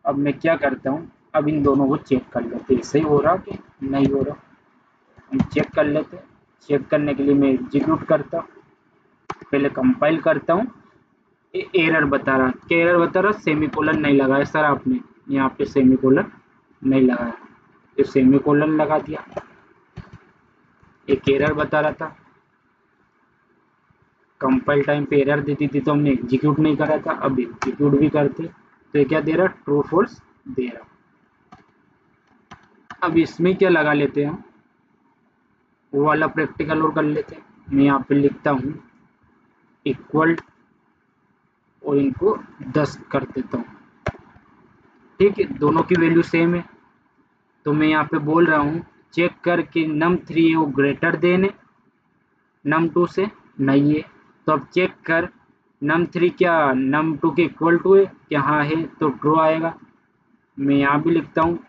अब मैं क्या करता हूँ, अब इन दोनों को चेक कर लेते हैं, सही हो रहा कि नहीं हो रहा। हम चेक कर लेते हैं। चेक करने के लिए मैं एग्जीक्यूट करता हूँ, पहले कंपाइल करता हूँ। ये एरर बता रहा, क्या एरर बता रहा? सेमीकोलन नहीं लगाया सर आपने, यहाँ पे सेमीकोलन नहीं लगाया, तो सेमीकोलन लगा दिया। एक एरर बता रहा था, कंपाइल टाइम पे एरर देती थी तो हमने एग्जीक्यूट नहीं करा था, अब एग्जीक्यूट भी करते। तो ये क्या दे रहा? ट्रू फॉल्स दे रहा। अब इसमें क्या लगा लेते हैं हम? वो वाला प्रैक्टिकल और कर लेते हैं। मैं यहाँ पे लिखता हूँ इक्वल और इनको 10 कर देता हूँ। ठीक है, दोनों की वैल्यू सेम है। तो मैं यहाँ पे बोल रहा हूँ चेक करके num3 है वो ग्रेटर देन है num2 से, नहीं है। तो अब चेक कर num3 क्या num2 के इक्वल टू है क्या, हाँ है, तो ट्रू आएगा। मैं यहाँ भी लिखता हूँ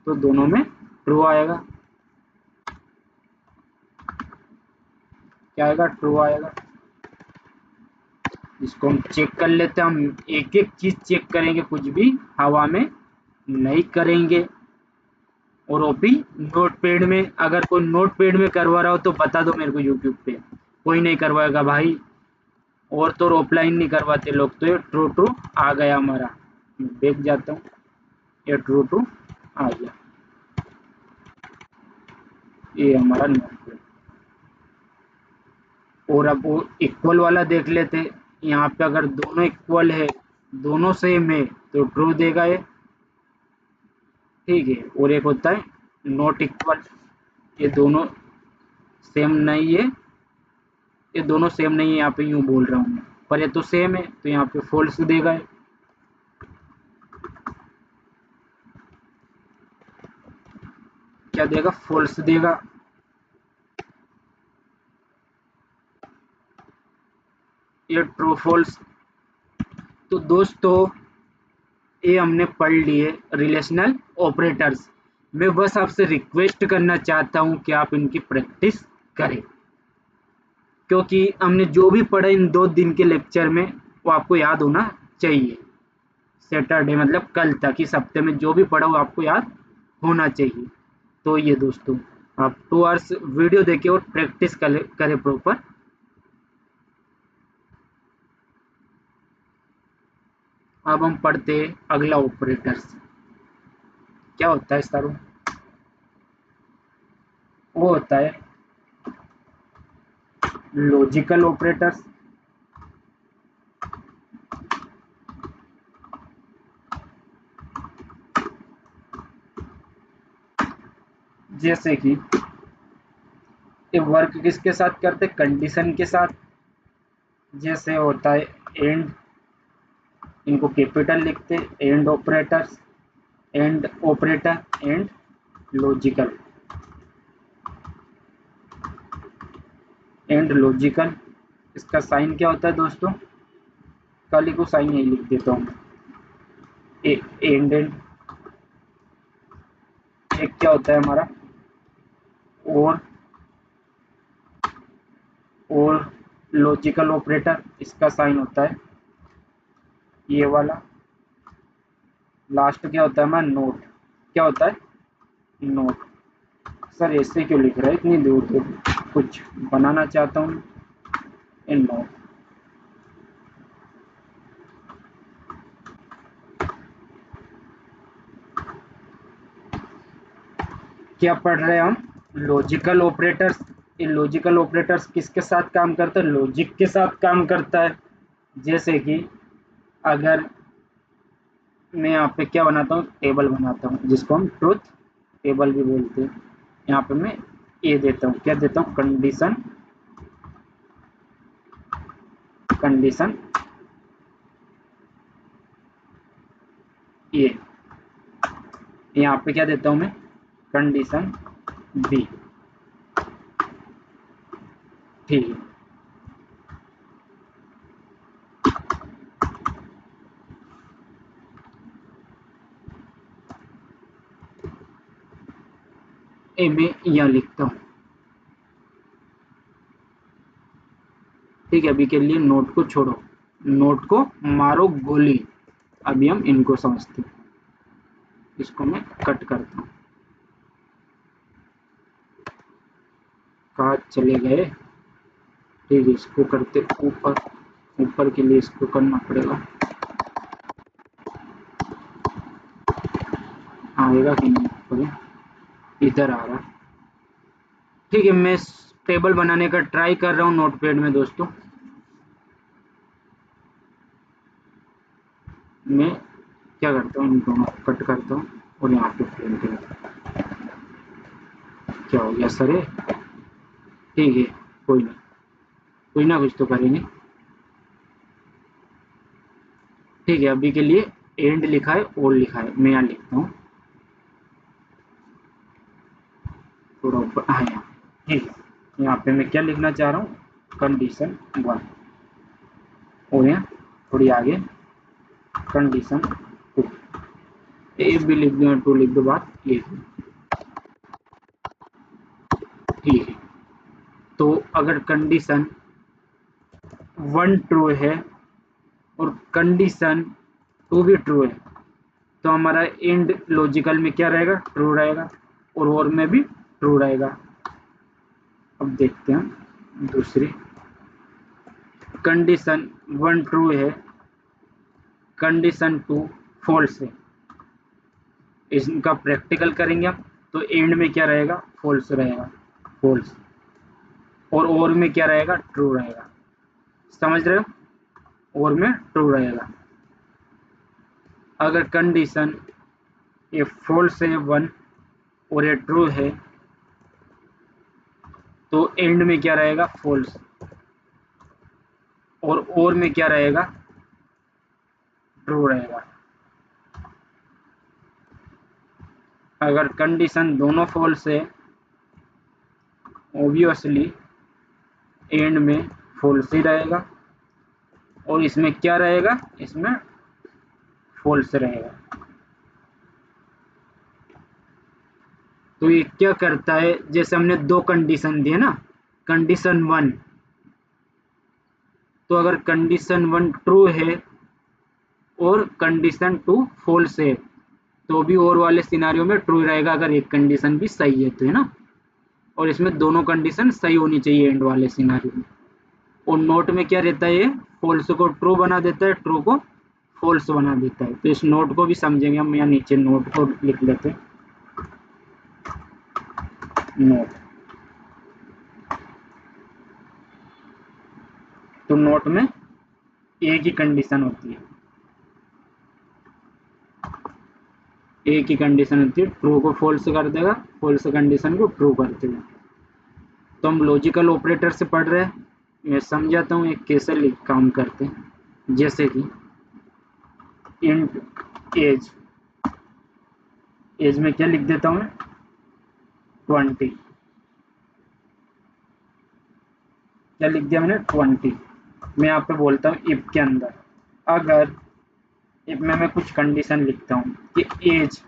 तो दोनों में ट्रू आएगा। क्या आएगा, ट्रू आएगा। इसको हम चेक कर लेते हैं। हम एक एक चीज चेक करेंगे, कुछ भी हवा में नहीं करेंगे। और वो भी नोटपैड में। अगर कोई नोटपैड में करवा रहा हो तो बता दो मेरे को यूट्यूब पे, कोई नहीं करवाएगा भाई। और तो ऑफलाइन नहीं करवाते लोग। तो ये ट्रू ट्रू आ गया हमारा। देख जाता हूँ, ये ट्रू ट्रू आ गया। ये हमारा नोटपैड। और अब वो इक्वल वाला देख लेते। यहाँ पे अगर दोनों इक्वल है, दोनों सेम है, तो ट्रू देगा ये। ठीक है, और एक होता है नॉट इक्वल। ये दोनों सेम नहीं है, ये दोनों सेम नहीं है, यहाँ पे यूं बोल रहा हूँ मैं, पर ये तो सेम है, तो यहाँ पे फॉल्स देगा ये। क्या देगा, फॉल्स देगा। ये ट्रू फॉल्स। तो दोस्तों ये हमने पढ़ लिए रिलेशनल ऑपरेटर्स। मैं बस आपसे रिक्वेस्ट करना चाहता हूँ कि आप इनकी प्रैक्टिस करें, क्योंकि हमने जो भी पढ़ा इन 2 दिन के लेक्चर में वो आपको याद होना चाहिए। सैटरडे मतलब कल तक, इस हफ्ते में जो भी पढ़ा वो आपको याद होना चाहिए। तो ये दोस्तों, आप 2 आवर्स वीडियो देखे और प्रैक्टिस करें प्रॉपर। अब हम पढ़ते हैं अगला ऑपरेटर्स। क्या होता है सर, वो होता है लॉजिकल ऑपरेटर्स। जैसे कि ये वर्क किसके साथ करते, कंडीशन के साथ। जैसे होता है एंड, इनको कैपिटल लिखते, and operators, and operator, and logical, and logical. इसका साइन क्या होता है दोस्तों, कल को साइन यही लिख देता हूँ। And and. एक क्या होता है हमारा और लॉजिकल ऑपरेटर, इसका साइन होता है ये वाला। लास्ट क्या होता है हमारा, नोट। क्या होता है, नोट। सर ऐसे क्यों लिख रहा है इतनी दूर दूर, कुछ बनाना चाहता हूँ। In note. क्या पढ़ रहे हैं हम, लॉजिकल ऑपरेटर्स। ये लॉजिकल ऑपरेटर्स किसके साथ काम करता है, लॉजिक के साथ काम करता है। जैसे कि अगर मैं यहाँ पे क्या बनाता हूँ, टेबल बनाता हूँ जिसको हम ट्रुथ टेबल भी बोलते हैं। यहाँ पे मैं ये देता हूँ, क्या देता हूँ, कंडीशन, कंडीशन ये। यहाँ पे क्या देता हूँ मैं, कंडीशन बी। ठीक है, ए मैं यहाँ लिखता हूँ। ठीक है, अभी के लिए नोट को छोड़ो, नोट को मारो गोली। अभी हम इनको समझते हैं। इसको मैं कट करता हूँ। कहाँ चले गए। ठीक है, इसको करते ऊपर, ऊपर के लिए इसको करना पड़ेगा। आएगा कि नहीं ऊपर, इधर आ रहा। ठीक है, मैं टेबल बनाने का ट्राई कर रहा हूँ नोटपैड में दोस्तों। मैं क्या करता हूँ, इन दोनों को कट करता हूँ और यहाँ पे प्रिंट करता हूँ। क्या हो गया सर? ठीक है, कोई ना कुछ तो करेंगे। ठीक है, अभी के लिए एंड लिखा है और लिखा है, मैं यहाँ लिखता हूँ थोड़ा ऊपर। हाँ यहाँ, ठीक है, यहाँ पे मैं क्या लिखना चाह रहा हूँ, कंडीशन 1, और यहाँ थोड़ी आगे कंडीशन 2, ए भी लिख दो, 2 लिख दो, बात ये है। ठीक है, तो अगर कंडीशन 1 ट्रू है और कंडीशन 2 भी ट्रू है, तो हमारा एंड लॉजिकल में क्या रहेगा, ट्रू रहेगा, और में भी ट्रू रहेगा। अब देखते हैं दूसरी कंडीशन 1 ट्रू है, कंडीशन 2 फॉल्स है, इनका प्रैक्टिकल करेंगे हम, तो एंड में क्या रहेगा, फॉल्स रहेगा, फॉल्स, और में क्या रहेगा, ट्रू रहेगा। समझ रहे हो, और में ट्रू रहेगा। अगर कंडीशन ये फॉल्स है 1 और ये ट्रू है, तो एंड में क्या रहेगा, फॉल्स, और में क्या रहेगा, ट्रू रहेगा। अगर कंडीशन दोनों फॉल्स है, ऑब्वियसली एंड में फॉल्स ही रहेगा, और इसमें क्या रहेगा, इसमें फॉल्स रहेगा। तो ये क्या करता है, जैसे हमने 2 कंडीशन दिए ना, कंडीशन 1, तो अगर कंडीशन 1 ट्रू है और कंडीशन 2 फॉल्स है, तो भी और वाले सिनारियो में ट्रू रहेगा, अगर एक कंडीशन भी सही है तो, है ना। और इसमें दोनों कंडीशन सही होनी चाहिए एंड वाले सिनारियो में। और नोट में क्या रहता है, फॉल्स को ट्रू बना देता है, ट्रू को फॉल्स बना देता है। तो इस नोट को भी समझेंगे हम, यहाँ नीचे नोट को लिख लेते हैं, नोट। तो नोट में एक ही कंडीशन होती है, एक ही कंडीशन होती है, ट्रू को फॉल्स कर देगा, फॉल्स कंडीशन को ट्रू कर देगा। तो हम लॉजिकल ऑपरेटर से पढ़ रहे हैं, मैं समझाता हूँ एक कैसे काम करते हैं। जैसे कि इंट एज, एज में क्या लिख देता हूँ मैं, 20, क्या लिख दिया मैंने, 20। मैं यहाँ पे बोलता हूँ इफ के अंदर, अगर इफ में मैं कुछ कंडीशन लिखता हूँ कि एज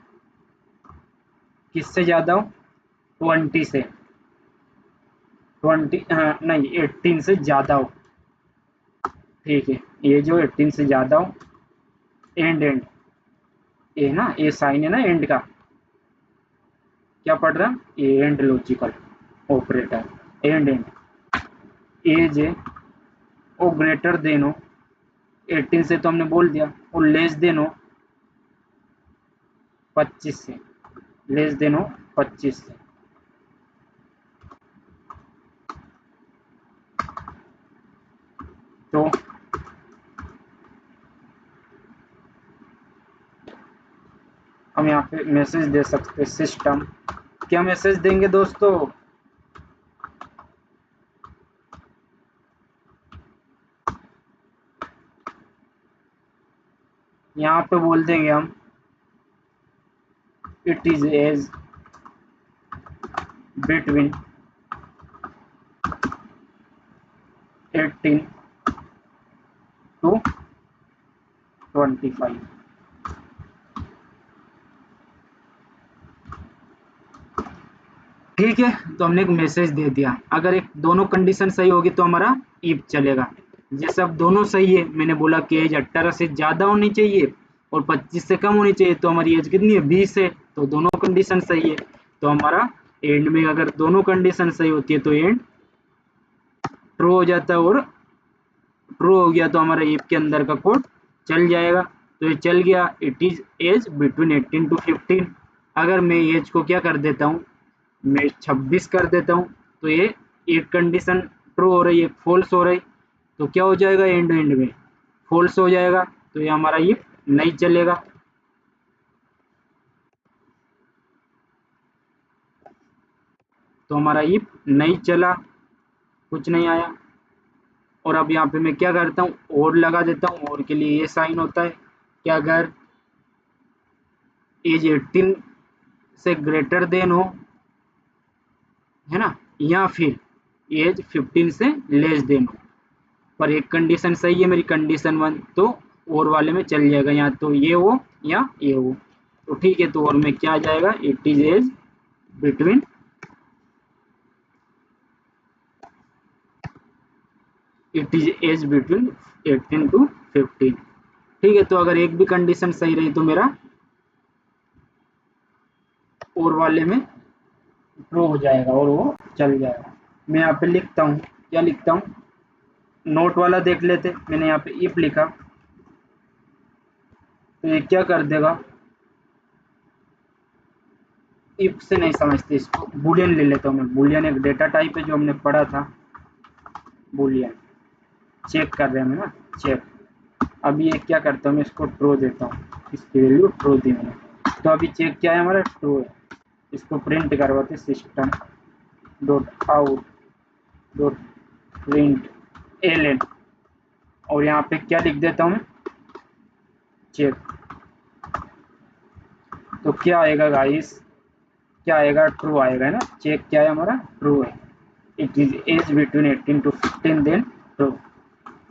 किससे ज़्यादा हो, 20 से, 20 हाँ नहीं 18 से ज़्यादा हो, ठीक है, एज हो 18 से ज़्यादा हो, एंड ए ना, ए साइन है ना एंड का, क्या पढ़ रहा है, a and logical operator, and age है वो ग्रेटर देन हो 18 से, तो हमने बोल दिया, और लेस देन हो 25 से, लेस देन हो 25 से। तो हम यहाँ पे मैसेज दे सकते हैं, सिस्टम, क्या मैसेज देंगे दोस्तों, यहाँ पे बोल देंगे हम it is age between 18 to 25। ठीक है, तो हमने एक मैसेज दे दिया, अगर एक दोनों कंडीशन सही होगी तो हमारा इफ चलेगा। जैसे अब दोनों सही है, मैंने बोला कि एज 18 से ज़्यादा होनी चाहिए और 25 से कम होनी चाहिए, तो हमारी एज कितनी है, 20 है, तो दोनों कंडीशन सही है। तो हमारा एंड में अगर दोनों कंडीशन सही होती है तो एंड ट्रू हो जाता है, और ट्रू हो गया तो हमारा इफ के अंदर का कोड चल जाएगा। तो ये चल गया, it is age between 18 to 15। अगर मैं एज को क्या कर देता हूँ, मैं 26 कर देता हूँ, तो ये एक कंडीशन ट्रू हो रही है, फॉल्स हो रही, तो क्या हो जाएगा, एंड एंड में फॉल्स हो जाएगा, तो ये हमारा इफ नहीं चलेगा। तो हमारा इफ नहीं चला, कुछ नहीं आया। और अब यहाँ पे मैं क्या करता हूँ, और लगा देता हूँ। और के लिए ये साइन होता है कि अगर एज 18 से ग्रेटर देन हो, है ना, या फिर एज 15 से लेस देन हो। पर एक कंडीशन सही है मेरी, कंडीशन 1, तो और वाले में चल जाएगा, या तो ये हो या ये हो। तो ठीक है, तो और में क्या आ जाएगा, it is age between it is age between 18 to 15। ठीक है, तो अगर एक भी कंडीशन सही रही तो मेरा और वाले में ट्रू हो जाएगा और वो चल जाएगा। मैं यहाँ पे लिखता हूँ, क्या लिखता हूँ, नोट वाला देख लेते। मैंने यहाँ पे इफ लिखा, तो ये क्या कर देगा, इफ से नहीं समझते इसको, बुलियन ले लेता हूँ मैं। बुलियन एक डेटा टाइप है जो हमने पढ़ा था, बुलियन चेक कर रहे हैं हम ना, चेक। अब ये क्या करता हूँ, मैं इसको ट्रू देता हूँ, इसकी वैल्यू ट्रू दी मैंने। तो अभी चेक क्या है हमारा, ट्रू है। इसको प्रिंट करवाते, system dot out dot print L, और यहाँ पे क्या लिख देता हूँ, चेक। तो क्या आएगा गाइस, क्या आएगा, ट्रू आएगा ना। चेक क्या है हमारा, ट्रू है। It is age between 18 to 15 then true.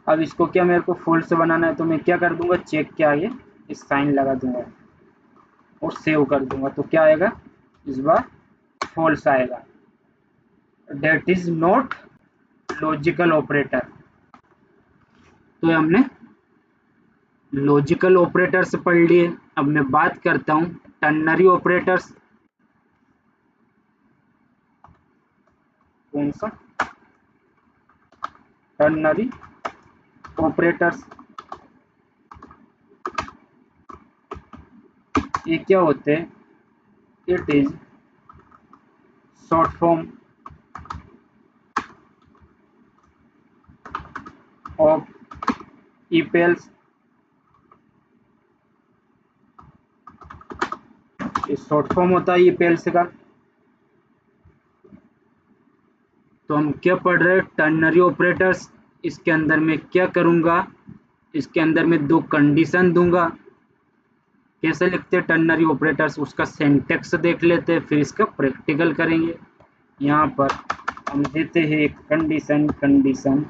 अब इसको क्या मेरे को फॉल्स बनाना है, तो मैं क्या कर दूंगा, चेक के आगे इस साइन लगा दूंगा और सेव कर दूंगा। तो क्या आएगा, इस बार फॉल्स आएगा। That is not logical operator. तो हमने लॉजिकल ऑपरेटर्स पढ़ लिए। अब मैं बात करता हूँ टर्नरी ऑपरेटर्स। कौन सा, टर्नरी ऑपरेटर्स। ये क्या होते हैं, it is short form of ईपेल्स। ये शॉर्ट फॉर्म होता है ईपेल्स का। तो हम क्या पढ़ रहे हैं, टर्नरी ऑपरेटर्स। इसके अंदर मैं क्या करूंगा, इसके अंदर मैं दो कंडीशन दूंगा। कैसे लिखते हैं टर्नरी ऑपरेटर्स, उसका सिंटैक्स देख लेते हैं, फिर इसका प्रैक्टिकल करेंगे। यहाँ पर हम देते हैं एक कंडीशन, कंडीशन,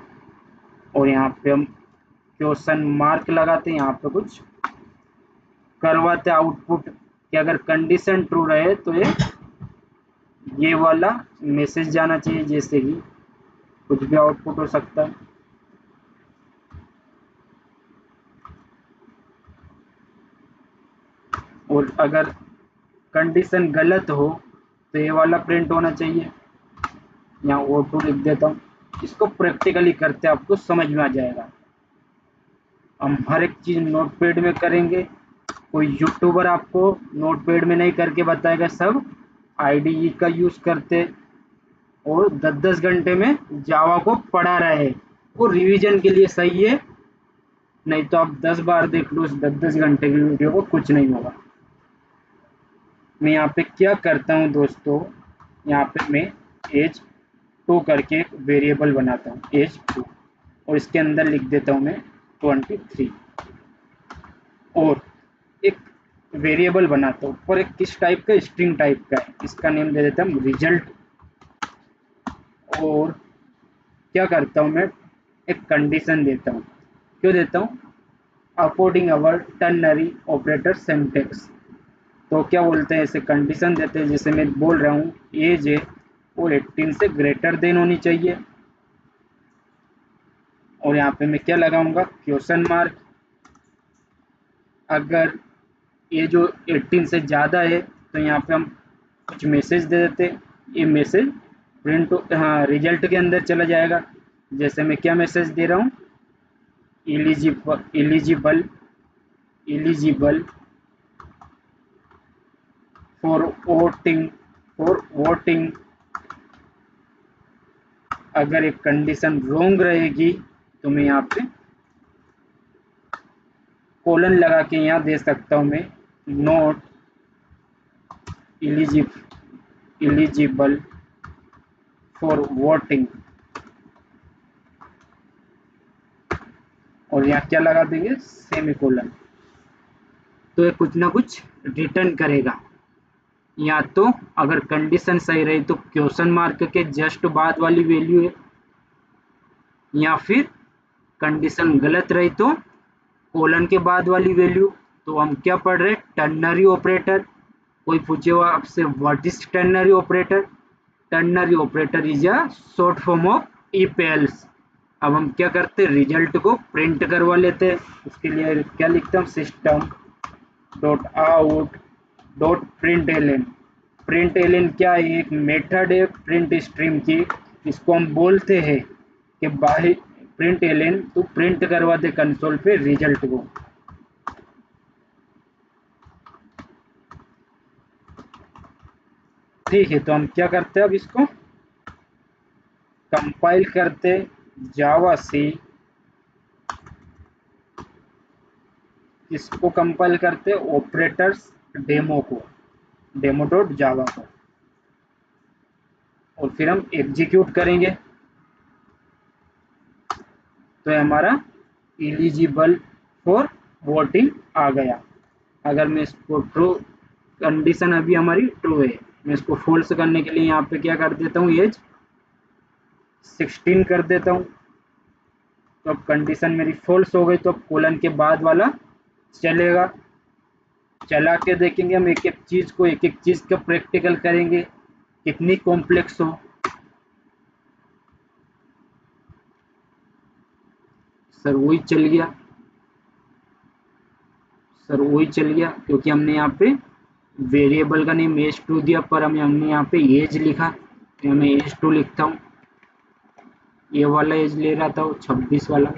और यहाँ पे हम क्वेश्चन मार्क लगाते हैं, यहाँ पे कुछ करवाते आउटपुट कि अगर कंडीशन ट्रू रहे तो ये वाला मैसेज जाना चाहिए, जैसे कि कुछ भी आउटपुट हो सकता है। और अगर कंडीशन गलत हो तो ये वाला प्रिंट होना चाहिए। यहाँ O2 लिख देता हूँ। इसको प्रैक्टिकली करते आपको समझ में आ जाएगा। हम हर एक चीज नोटपैड में करेंगे। कोई यूट्यूबर आपको नोटपैड में नहीं करके बताएगा, सब आईडीई का यूज करते और 10-10 घंटे में जावा को पढ़ा रहे हैं। वो रिवीजन के लिए सही है, नहीं तो आप 10 बार देख लो उस 10-10 घंटे की वीडियो को, कुछ नहीं होगा। मैं यहाँ पे क्या करता हूँ दोस्तों, यहाँ पे मैं एज 2 करके एक वेरिएबल बनाता हूँ, एज 2, और इसके अंदर लिख देता हूँ मैं 23, और एक वेरिएबल बनाता हूँ पर एक किस टाइप का, स्ट्रिंग टाइप का है। इसका नेम दे देता हूँ रिजल्ट। और क्या करता हूँ मैं, एक कंडीशन देता हूँ। क्यों देता हूँ, अकॉर्डिंग अवर टर्नरी ऑपरेटर सिंटैक्स। तो क्या बोलते हैं, ऐसे कंडीशन देते हैं, जैसे मैं बोल रहा हूँ एज है वो 18 से ग्रेटर देन होनी चाहिए। और यहाँ पे मैं क्या लगाऊंगा, क्वेश्चन मार्क। अगर ये जो 18 से ज़्यादा है तो यहाँ पे हम कुछ मैसेज दे देते हैं। ये मैसेज प्रिंट, हाँ, रिजल्ट के अंदर चला जाएगा। जैसे मैं क्या मैसेज दे रहा हूँ, eligible eligible eligible for voting, for voting. अगर एक कंडीशन रॉन्ग रहेगी तो मैं यहाँ पे कोलन लगा के यहाँ दे सकता हूँ मैं, नॉट एलिजिबल फॉर वोटिंग, और यहाँ क्या लगा देंगे, सेमीकोलन। तो ये कुछ ना कुछ रिटर्न करेगा, या तो अगर कंडीशन सही रही तो क्वेश्चन मार्क के जस्ट बाद वाली वैल्यू है, या फिर कंडीशन गलत रही तो कोलन के बाद वाली वैल्यू। तो हम क्या पढ़ रहे हैं, टर्नरी ऑपरेटर। कोई पूछेगा आपसे what is ternary operator, ternary operator is a short form of if else. अब हम क्या करते हैं, रिजल्ट को प्रिंट करवा लेते हैं। उसके लिए क्या लिखता हूँ, system dot out dot print L. Print L क्या है, एक मेथड है प्रिंट स्ट्रीम की। इसको हम बोलते हैं कि बाहर प्रिंट एल तो प्रिंट करवा दे कंसोल पे रिजल्ट को। ठीक है, तो हम क्या करते हैं, अब इसको कंपाइल करते जावा सी, इसको कंपाइल करते ऑपरेटर्स डेमो को, डेमो डॉट जावा को, और फिर हम एग्जीक्यूट करेंगे। तो हमारा एलिजिबल फॉर वोटिंग आ गया। अगर मैं इसको ट्रू, कंडीशन अभी हमारी ट्रू है, मैं इसको फॉल्स करने के लिए यहाँ पे क्या कर देता हूँ, एज 16 कर देता हूँ। तो अब कंडीशन मेरी फॉल्स हो गई, तो अब कोलन के बाद वाला चलेगा। चला के देखेंगे हम, एक एक चीज को, एक एक चीज का प्रैक्टिकल करेंगे, कितनी कॉम्प्लेक्स हो। सर वही चल गया, सर वही चल गया, क्योंकि हमने यहाँ पे वेरिएबल का नेम एज टू दिया, पर हमने यहाँ पे एज लिखा, तो मैं एज टू लिखता हूँ। ये वाला एज ले रहा था वो 26 वाला।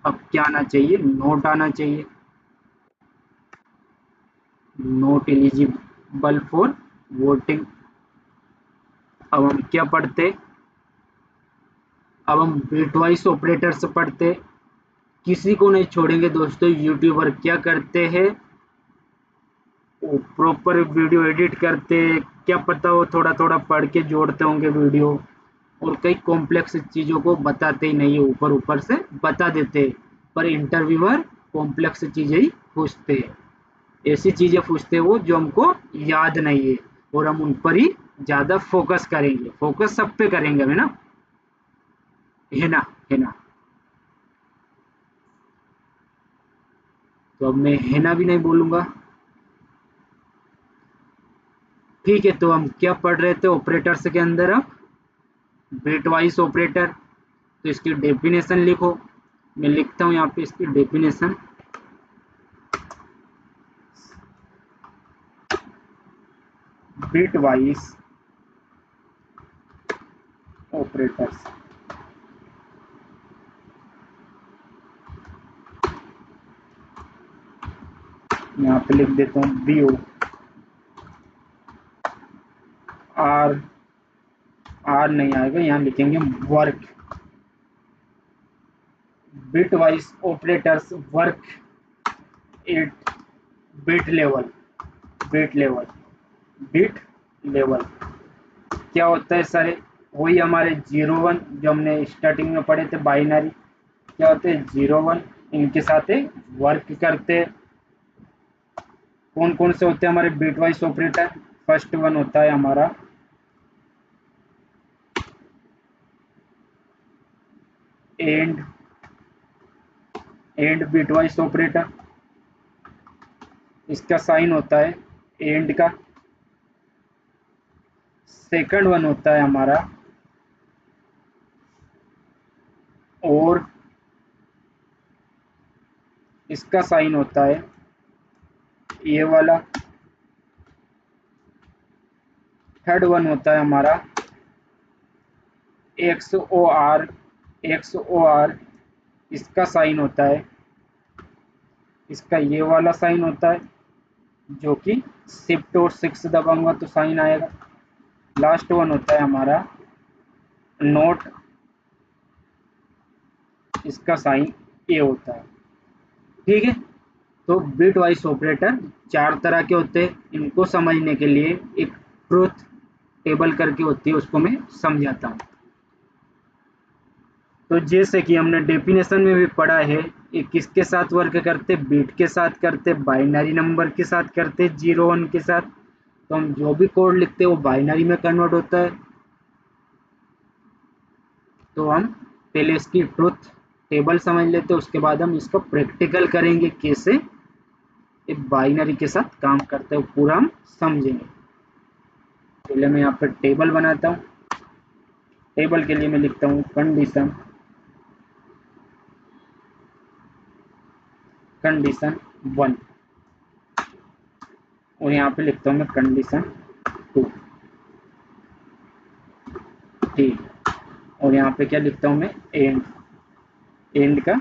अब क्या आना चाहिए, नोट आना चाहिए, नोट एलिजिबल फॉर वोटिंग। अब हम क्या पढ़ते, अब हम बिटवाइस ऑपरेटर से पढ़ते। किसी को नहीं छोड़ेंगे दोस्तों, यूट्यूबर क्या करते हैं, वो प्रॉपर वीडियो एडिट करते, क्या पता वो थोड़ा थोड़ा पढ़ के जोड़ते होंगे वीडियो, और कई कॉम्प्लेक्स चीज़ों को बताते ही नहीं है, ऊपर ऊपर से बता देते हैं, पर इंटरव्यूअर कॉम्प्लेक्स चीज़ें ही पूछते हैं, ऐसी चीज़ें पूछते हैं वो जो हमको याद नहीं है, और हम उन पर ही ज़्यादा फोकस करेंगे, फोकस सब पे करेंगे, है ना, है ना, है ना। तो अब मैं है ना भी नहीं बोलूँगा। ठीक है, तो हम क्या पढ़ रहे थे ऑपरेटर्स के अंदर, अब बिटवाइस ऑपरेटर। तो इसकी डेफिनेशन लिखो, मैं लिखता हूँ यहाँ पे इसकी डेफिनेशन। बिटवाइस ऑपरेटर्स, यहाँ पे लिख देता हूँ बी ओ आर, आर नहीं आएगा, यहाँ लिखेंगे work. Bitwise operators work at bit level, bit level, bit level. क्या होता है सारे, वही हमारे 0 1 जो हमने स्टार्टिंग में पढ़े थे, बाइनरी। क्या होते हैं 0 1, इनके साथ वर्क करते हैं। कौन कौन से होते हैं हमारे बिटवाइस ऑपरेटर, फर्स्ट वन होता है हमारा एंड, एंड बिटवाइस ऑपरेटर, इसका साइन होता है एंड का। सेकंड वन होता है हमारा और, इसका साइन होता है ये वाला। थर्ड वन होता है हमारा X O R, X O R, इसका साइन होता है, इसका ये वाला साइन होता है, जो कि शिफ्ट और 6 दबाऊंगा तो साइन आएगा। लास्ट वन होता है हमारा नोट, इसका साइन ए होता है। ठीक है, तो बिट वाइज ऑपरेटर 4 तरह के होते हैं। इनको समझने के लिए एक ट्रूथ टेबल करके होती है, उसको मैं समझाता हूँ। तो जैसे कि हमने डेफिनेशन में भी पढ़ा है, ये किसके साथ वर्क करते, बिट के साथ करते, बाइनरी नंबर के साथ करते, 0 1 के साथ। तो हम जो भी कोड लिखते हैं वो बाइनरी में कन्वर्ट होता है। तो हम पहले इसकी ट्रुथ टेबल समझ लेते हैं, उसके बाद हम इसको प्रैक्टिकल करेंगे कैसे एक बाइनरी के साथ काम करता है, वो पूरा हम समझेंगे। पहले मैं यहाँ पर टेबल बनाता हूँ। टेबल के लिए मैं लिखता हूँ कंडीशन 1 और यहाँ पे लिखता हूँ मैं कंडीशन 2। ठीक, और यहाँ पे क्या लिखता हूँ मैं, एंड का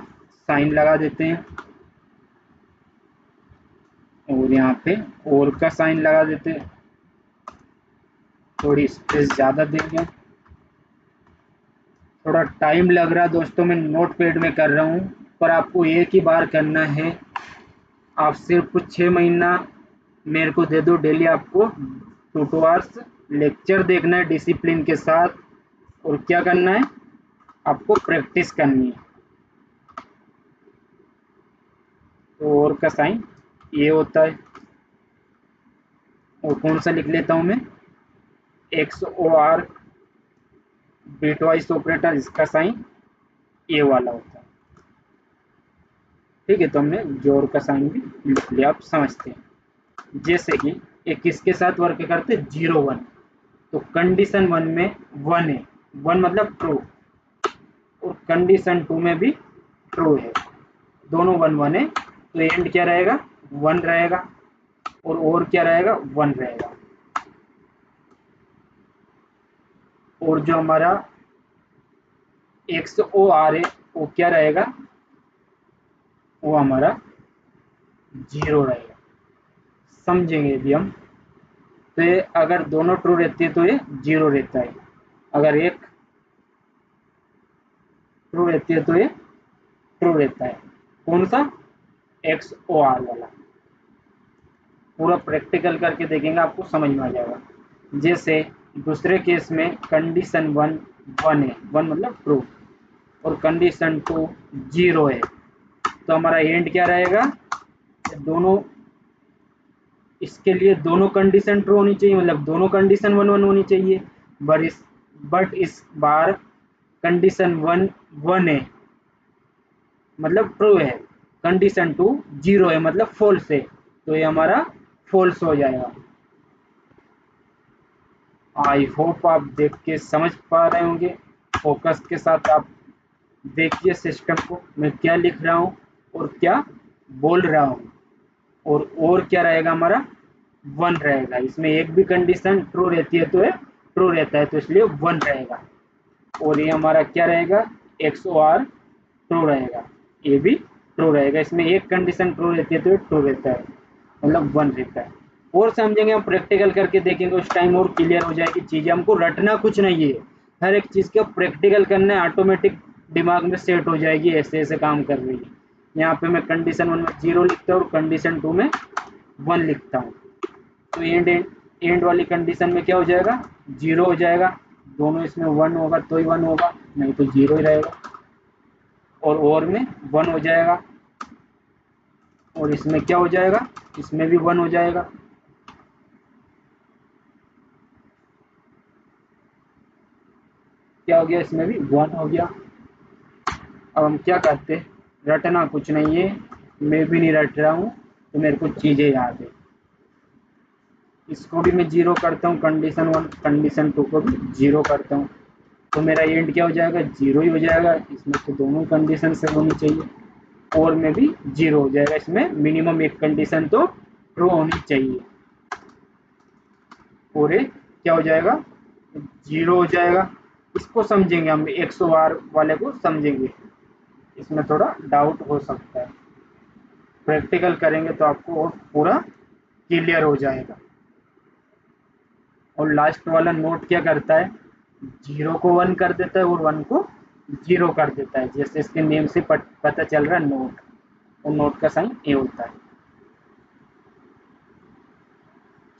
साइन लगा देते हैं, और यहाँ पे और का साइन लगा देते हैं, थोड़ी स्पेस ज़्यादा देंगे। थोड़ा टाइम लग रहा है दोस्तों, मैं नोट पैड में कर रहा हूँ, पर आपको एक ही बार करना है। आप सिर्फ कुछ 6 महीना मेरे को दे दो, डेली आपको 2 आवर्स लेक्चर देखना है डिसिप्लिन के साथ, और क्या करना है, आपको प्रैक्टिस करनी है। तो और का साइन ये होता है, और कौन सा लिख लेता हूँ मैं, XOR बिटवाइज ऑपरेटर, इसका साइन ये वाला होता है। ठीक है, तो हमने जोर का साइन भी लिख लिया, आप समझते हैं। जैसे कि ये किसके साथ वर्क करते, 0 1, तो कंडीशन 1 में 1 है, 1 मतलब ट्रू, और कंडीशन 2 में भी ट्रू है, दोनों 1 1 है, तो एंड क्या रहेगा, 1 रहेगा, और क्या रहेगा, 1 रहेगा। और जो हमारा XOR है वो क्या रहेगा, वो हमारा 0 रहेगा। समझेंगे अभी हम। तो ये अगर दोनों ट्रू रहती है तो ये 0 रहता है, अगर एक ट्रू रहती है तो ये ट्रू रहता है। कौन सा, XOR वाला। पूरा प्रैक्टिकल करके देखेंगे, आपको समझ में आ जाएगा। जैसे दूसरे केस में कंडीशन 1 1 है, 1 मतलब ट्रू, और कंडीशन 2 0 है, तो हमारा एंड क्या रहेगा, दोनों, इसके लिए दोनों कंडीशन ट्रू होनी चाहिए, मतलब दोनों कंडीशन 1 1 होनी चाहिए। बट इस बार कंडीशन 1 1 है मतलब ट्रू है, कंडीशन 2 0 है मतलब फॉल्स है, तो ये हमारा फॉल्स हो जाएगा। आई होप आप देख के समझ पा रहे होंगे, फोकस के साथ आप देखिए सिस्टम को, मैं क्या लिख रहा हूँ और क्या बोल रहा हूँ। और क्या रहेगा हमारा, 1 रहेगा, इसमें एक भी कंडीशन ट्रू रहती है तो ये ट्रू रहता है, तो इसलिए 1 रहेगा। और ये हमारा क्या रहेगा, XOR ट्रू रहेगा, ये भी ट्रू रहेगा, इसमें एक कंडीशन ट्रू रहती है तो ये ट्रू रहता है, मतलब 1 रहता है। और समझेंगे, हम प्रैक्टिकल करके देखेंगे, उस टाइम और क्लियर हो जाएगी चीज़ें। हमको रटना कुछ नहीं है, हर एक चीज़ का प्रैक्टिकल करना है, ऑटोमेटिक दिमाग में सेट हो जाएगी, ऐसे ऐसे काम कर रही है। यहाँ पे मैं कंडीशन 1 में 0 लिखता हूँ और कंडीशन 2 में 1 लिखता हूँ, तो एंड वाली कंडीशन में क्या हो जाएगा, 0 हो जाएगा। दोनों इसमें 1 होगा तो ही 1 होगा, नहीं तो 0 ही रहेगा। और में 1 हो जाएगा, और इसमें क्या हो जाएगा, इसमें भी 1 हो जाएगा। क्या हो गया, इसमें भी 1 हो गया। अब हम क्या करते हैं, रटना कुछ नहीं है, मैं भी नहीं रट रहा हूँ, तो मेरे को चीज़ें याद है। इसको भी मैं 0 करता हूँ, कंडीशन 1 कंडीशन 2 को भी 0 करता हूँ, तो मेरा एंड क्या हो जाएगा, 0 ही हो जाएगा। इसमें तो दोनों कंडीशन से होनी चाहिए, और में भी 0 हो जाएगा, इसमें मिनिमम एक कंडीशन तो ट्रू होनी चाहिए, और ये क्या हो जाएगा, 0 हो जाएगा। इसको समझेंगे हम, XOR वाले को समझेंगे, इसमें थोड़ा डाउट हो सकता है, प्रैक्टिकल करेंगे तो आपको पूरा क्लियर हो जाएगा। और लास्ट वाला नोट क्या करता है, 0 को 1 कर देता है और 1 को 0 कर देता है, जैसे इसके नेम से पता चल रहा है नोट, और नोट का साइन ये होता है।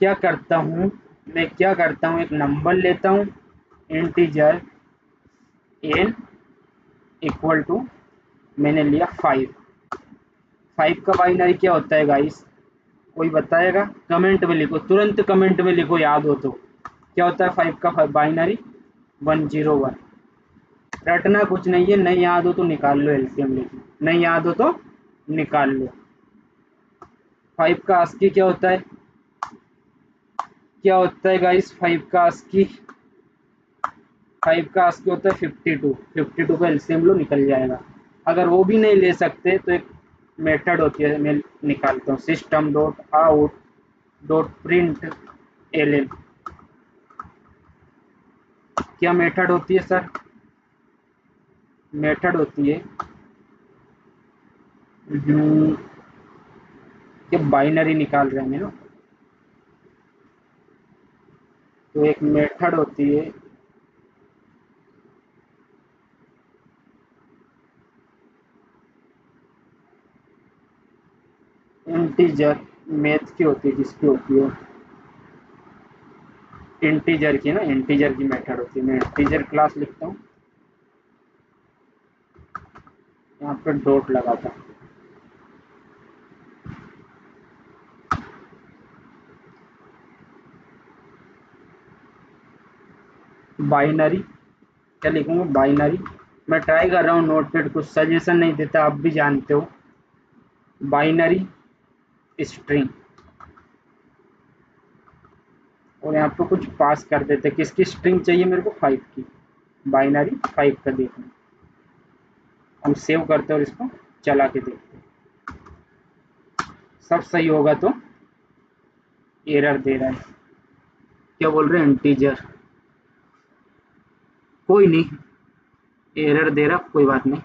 क्या करता हूँ, मैं क्या करता हूँ, एक नंबर लेता हूँ इंटीजर n इक्वल टू, मैंने लिया 5। 5 का बाइनरी क्या होता है गाइस, कोई बताएगा? कमेंट में लिखो, तुरंत कमेंट में लिखो, याद हो तो। क्या होता है 5 का बाइनरी? 101। रटना कुछ नहीं है, नहीं याद हो तो निकाल लो एलसीएम लेके, नहीं याद हो तो निकाल लो। 5 का आस्की क्या होता है, क्या होता है गाइस 5 का आस्की? 5 का आस्की होता है 52। 52 का एलसीएम लो, निकल जाएगा। अगर वो भी नहीं ले सकते तो एक मेथड होती है, मैं निकालता हूँ, system dot out dot print L. क्या मेथड होती है सर? मेथड होती है कि बाइनरी निकाल रहे हैं ना, तो एक मेथड होती है इंटीजर, मैथ की होती है, जिसकी होती है इंटीजर की ना, इंटीजर की मेथड होती है। मैं इंटीजर क्लास लिखता हूँ, यहाँ पे डॉट लगाता हूँ। बाइनरी क्या लिखूंगा, बाइनरी। मैं ट्राई कर रहा हूँ नोटपैड, कुछ सजेशन नहीं देता, आप भी जानते हो। बाइनरी स्ट्रिंग, और यहाँ पे कुछ पास कर देते, किसकी स्ट्रिंग चाहिए मेरे को? 5 की। बाइनरी 5 का देखना, हम सेव करते हैं और इसको चला के देखते हैं, सब सही होगा तो। एरर दे रहा है, क्या बोल रहे हैं, इंटीजर। कोई नहीं, एरर दे रहा, कोई बात नहीं।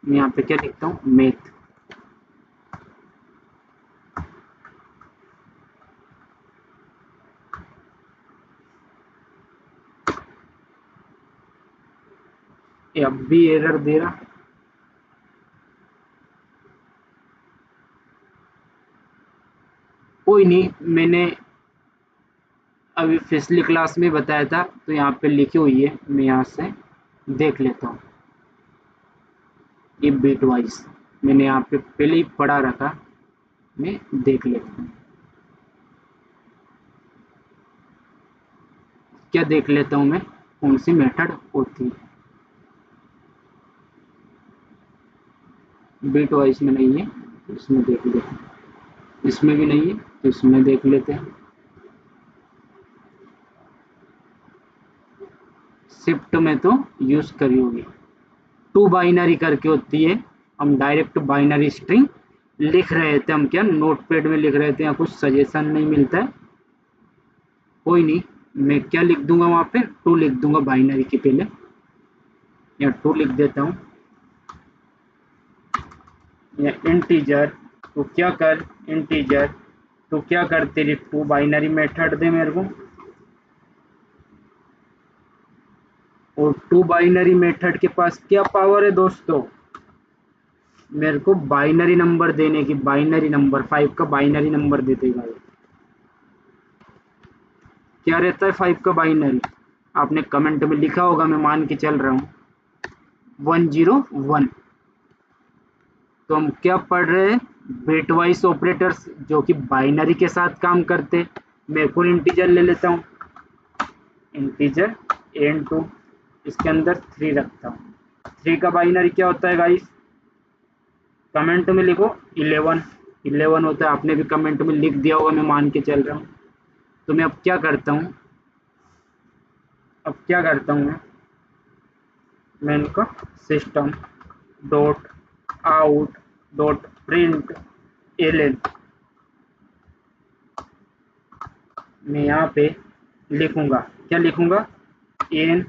मैं यहाँ पे क्या लिखता हूँ, मैथ। अब भी एरर दे रहा, कोई नहीं। मैंने अभी पिछली क्लास में बताया था, तो यहाँ पे लिखी हुई है, मैं यहाँ से देख लेता हूँ। ये बिट वाइज मैंने यहाँ पे पहले ही पढ़ा रखा, मैं देख लेता हूँ। क्या देख लेता हूँ मैं, कौन सी मेथड होती है। बिट वाइज में नहीं है तो इसमें देख लेते हैं, इसमें भी नहीं है तो इसमें देख लेते हैं। शिफ्ट में तो यूज करी होगी, टू बाइनरी करके होती है। हम डायरेक्ट बाइनरी स्ट्रिंग लिख रहे थे, हम क्या नोटपैड में लिख रहे थे, या कुछ सजेशन नहीं मिलता है, कोई नहीं। मैं क्या लिख दूंगा वहां पे, टू लिख दूंगा बाइनरी के पहले, या टू लिख देता हूँ, या इंटीजर। तो क्या कर, इंटीजर तो क्या कर, तेरी टू बाइनरी मेथड दे मेरे को, और टू बाइनरी मेथड के पास क्या पावर है दोस्तों, मेरे को बाइनरी नंबर देने की, बाइनरी नंबर 5 का बाइनरी नंबर दे देगा। क्या रहता है 5 का बाइनरी, आपने कमेंट में लिखा होगा, मैं मान के चल रहा हूँ 101। तो हम क्या पढ़ रहे हैं, बिट वाइज ऑपरेटर्स जो कि बाइनरी के साथ काम करते। मैं कोई इंटीजर ले लेता हूँ, इंटीजर n2, इसके अंदर 3 रखता हूँ। 3 का बाइनरी क्या होता है गाइस, कमेंट में लिखो 11। 11 होता है, आपने भी कमेंट में लिख दिया होगा, मैं मान के चल रहा हूँ। तो मैं अब क्या करता हूँ, अब क्या करता हूँ मैं इनका system dot out dot print L, मैं यहाँ पे लिखूंगा, क्या लिखूंगा, एन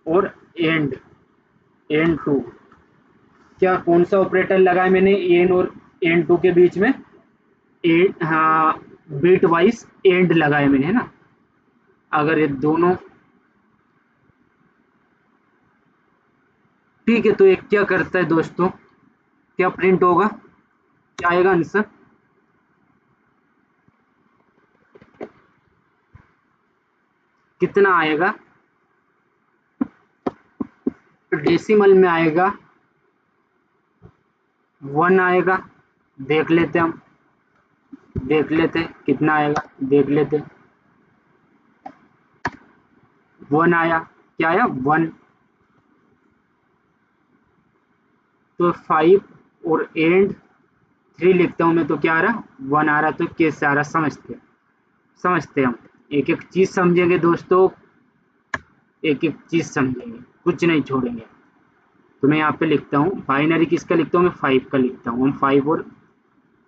और एंड, एन टू। क्या कौन सा ऑपरेटर लगाया मैंने एन और एन टू के बीच में, एंड, हाँ, बिट वाइज एंड लगाया मैंने, है ना। अगर ये दोनों ठीक है, तो ये क्या करता है दोस्तों, क्या प्रिंट होगा, क्या आएगा आंसर, कितना आएगा, डेसिमल में आएगा 1 आएगा। देख लेते हम, देख लेते कितना आएगा, देख लेते। 1 आया, क्या आया 1। तो 5 और एंड 3 लिखता हूँ मैं तो क्या आ रहा 1 आ रहा। तो कैसे आ रहा समझते हम, एक एक चीज समझेंगे दोस्तों, एक एक चीज समझेंगे, कुछ नहीं छोड़ेंगे। तो मैं यहाँ पे लिखता हूँ बाइनरी किसका लिखता हूँ, मैं 5 का लिखता हूँ। हम 5 और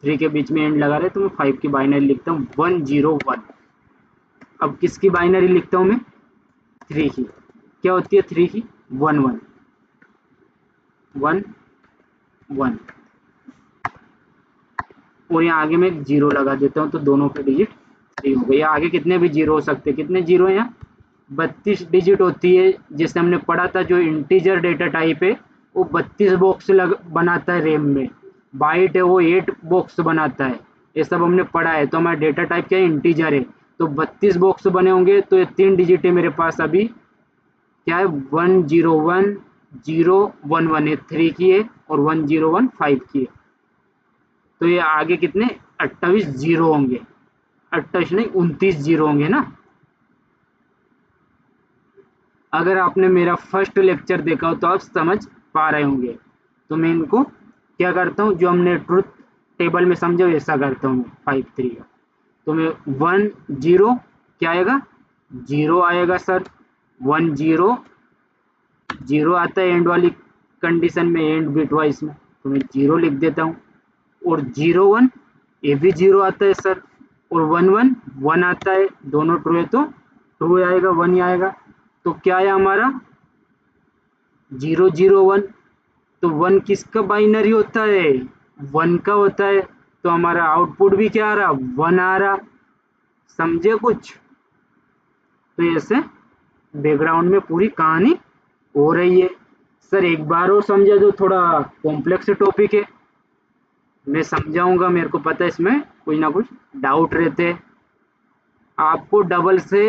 3 के बीच में एंड लगा रहे तो मैं 5 की बाइनरी लिखता हूँ 101। अब किसकी बाइनरी लिखता हूँ मैं, 3 की। क्या होती है 3 की, 1 1 1 1। और यहाँ आगे मैं एक जीरो लगा देता हूँ तो दोनों के डिजिट 3 हो गए। आगे कितने भी जीरो हो सकते हैं, कितने जीरो हैं यहाँ, 32 डिजिट होती है। जैसे हमने पढ़ा था जो इंटीजर डेटा टाइप है वो 32 बॉक्स बनाता है रैम में, बाइट है वो 8 बॉक्स बनाता है। ये सब हमने पढ़ा है। तो हमारा डेटा टाइप क्या है, इंटीजर है। तो 32 बॉक्स बने होंगे। तो ये 3 डिजिट है मेरे पास अभी, क्या है 101 011 है, 3 की है, और 1015 5 की है। तो ये आगे कितने 28 जीरो होंगे, 28 नहीं 29 जीरो होंगे ना। अगर आपने मेरा फर्स्ट लेक्चर देखा हो तो आप समझ पा रहे होंगे। तो मैं इनको क्या करता हूँ, जो हमने ट्रुथ टेबल में समझा वैसा करता हूँ 5 3 का। तो मैं 1 0 क्या आएगा, जीरो आएगा सर। 1 0 जीरो आता है एंड वाली कंडीशन में, एंड बिट वाइज में, तो मैं जीरो लिख देता हूँ। और 01 ये भी जीरो आता है सर। और 11 1 आता है, दोनों ट्रू है तो ट्रू आएगा, 1 ही आएगा। तो क्या है हमारा 001। तो 1 किसका बाइनरी होता है, 1 का होता है। तो हमारा आउटपुट भी क्या आ रहा 1 आ रहा। समझे कुछ। तो ऐसे बैकग्राउंड में पूरी कहानी हो रही है। सर एक बार और समझा, जो थोड़ा कॉम्प्लेक्स टॉपिक है मैं समझाऊंगा, मेरे को पता है इसमें कुछ ना कुछ डाउट रहते हैं। आपको डबल से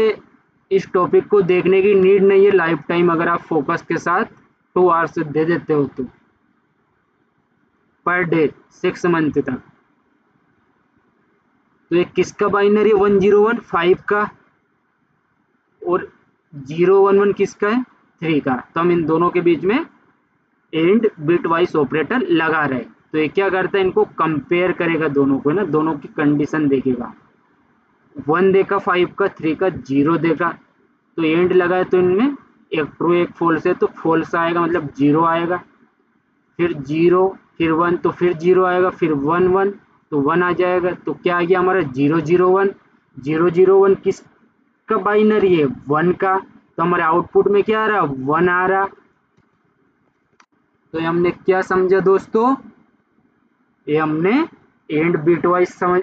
इस टॉपिक को देखने की नीड नहीं है लाइफ टाइम, अगर आप फोकस के साथ 2 आवर्स दे देते हो तो, पर डे 6 मंथ तक। तो ये किसका बाइनरी 101 5 का, और 011 किसका है 3 का। तो हम इन दोनों के बीच में एंड बिट वाइज ऑपरेटर लगा रहे। तो ये क्या करता है, इनको कंपेयर करेगा दोनों को ना, दोनों की कंडीशन देखेगा। 1 देखा 5 का, 3 का 0 देखा, तो एंड लगाए तो इनमें एक ट्रू एक फॉल्स है तो फॉल्स आएगा, मतलब 0 आएगा। फिर 0 फिर 1 तो फिर 0 आएगा, फिर 1 1 तो 1 आ जाएगा। तो क्या आ गया हमारा 001। 001 किसका बाइनरी है 1 का। तो हमारे आउटपुट में क्या आ रहा 1 आ रहा। तो ये हमने क्या समझा दोस्तों, ये हमने एंड बिटवाइज समझ,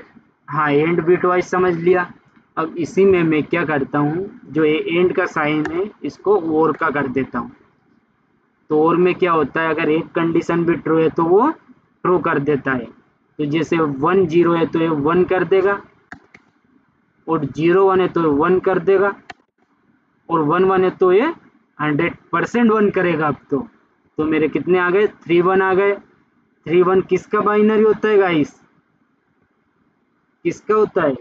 हाँ एंड बिटवाइज समझ लिया। अब इसी में मैं क्या करता हूँ, जो ये एंड का साइन है इसको और का कर देता हूँ। तो और में क्या होता है, अगर एक कंडीशन भी ट्रू है तो वो ट्रू कर देता है। तो जैसे 1 0 है तो ये 1 कर देगा, और 0 1 है तो 1 कर देगा, और 1 1 है तो ये 100% 1 करेगा। अब तो मेरे कितने आ गए 3 1 आ गए। 3 1 किसका बाइनरी होता है गाइस, किसका होता है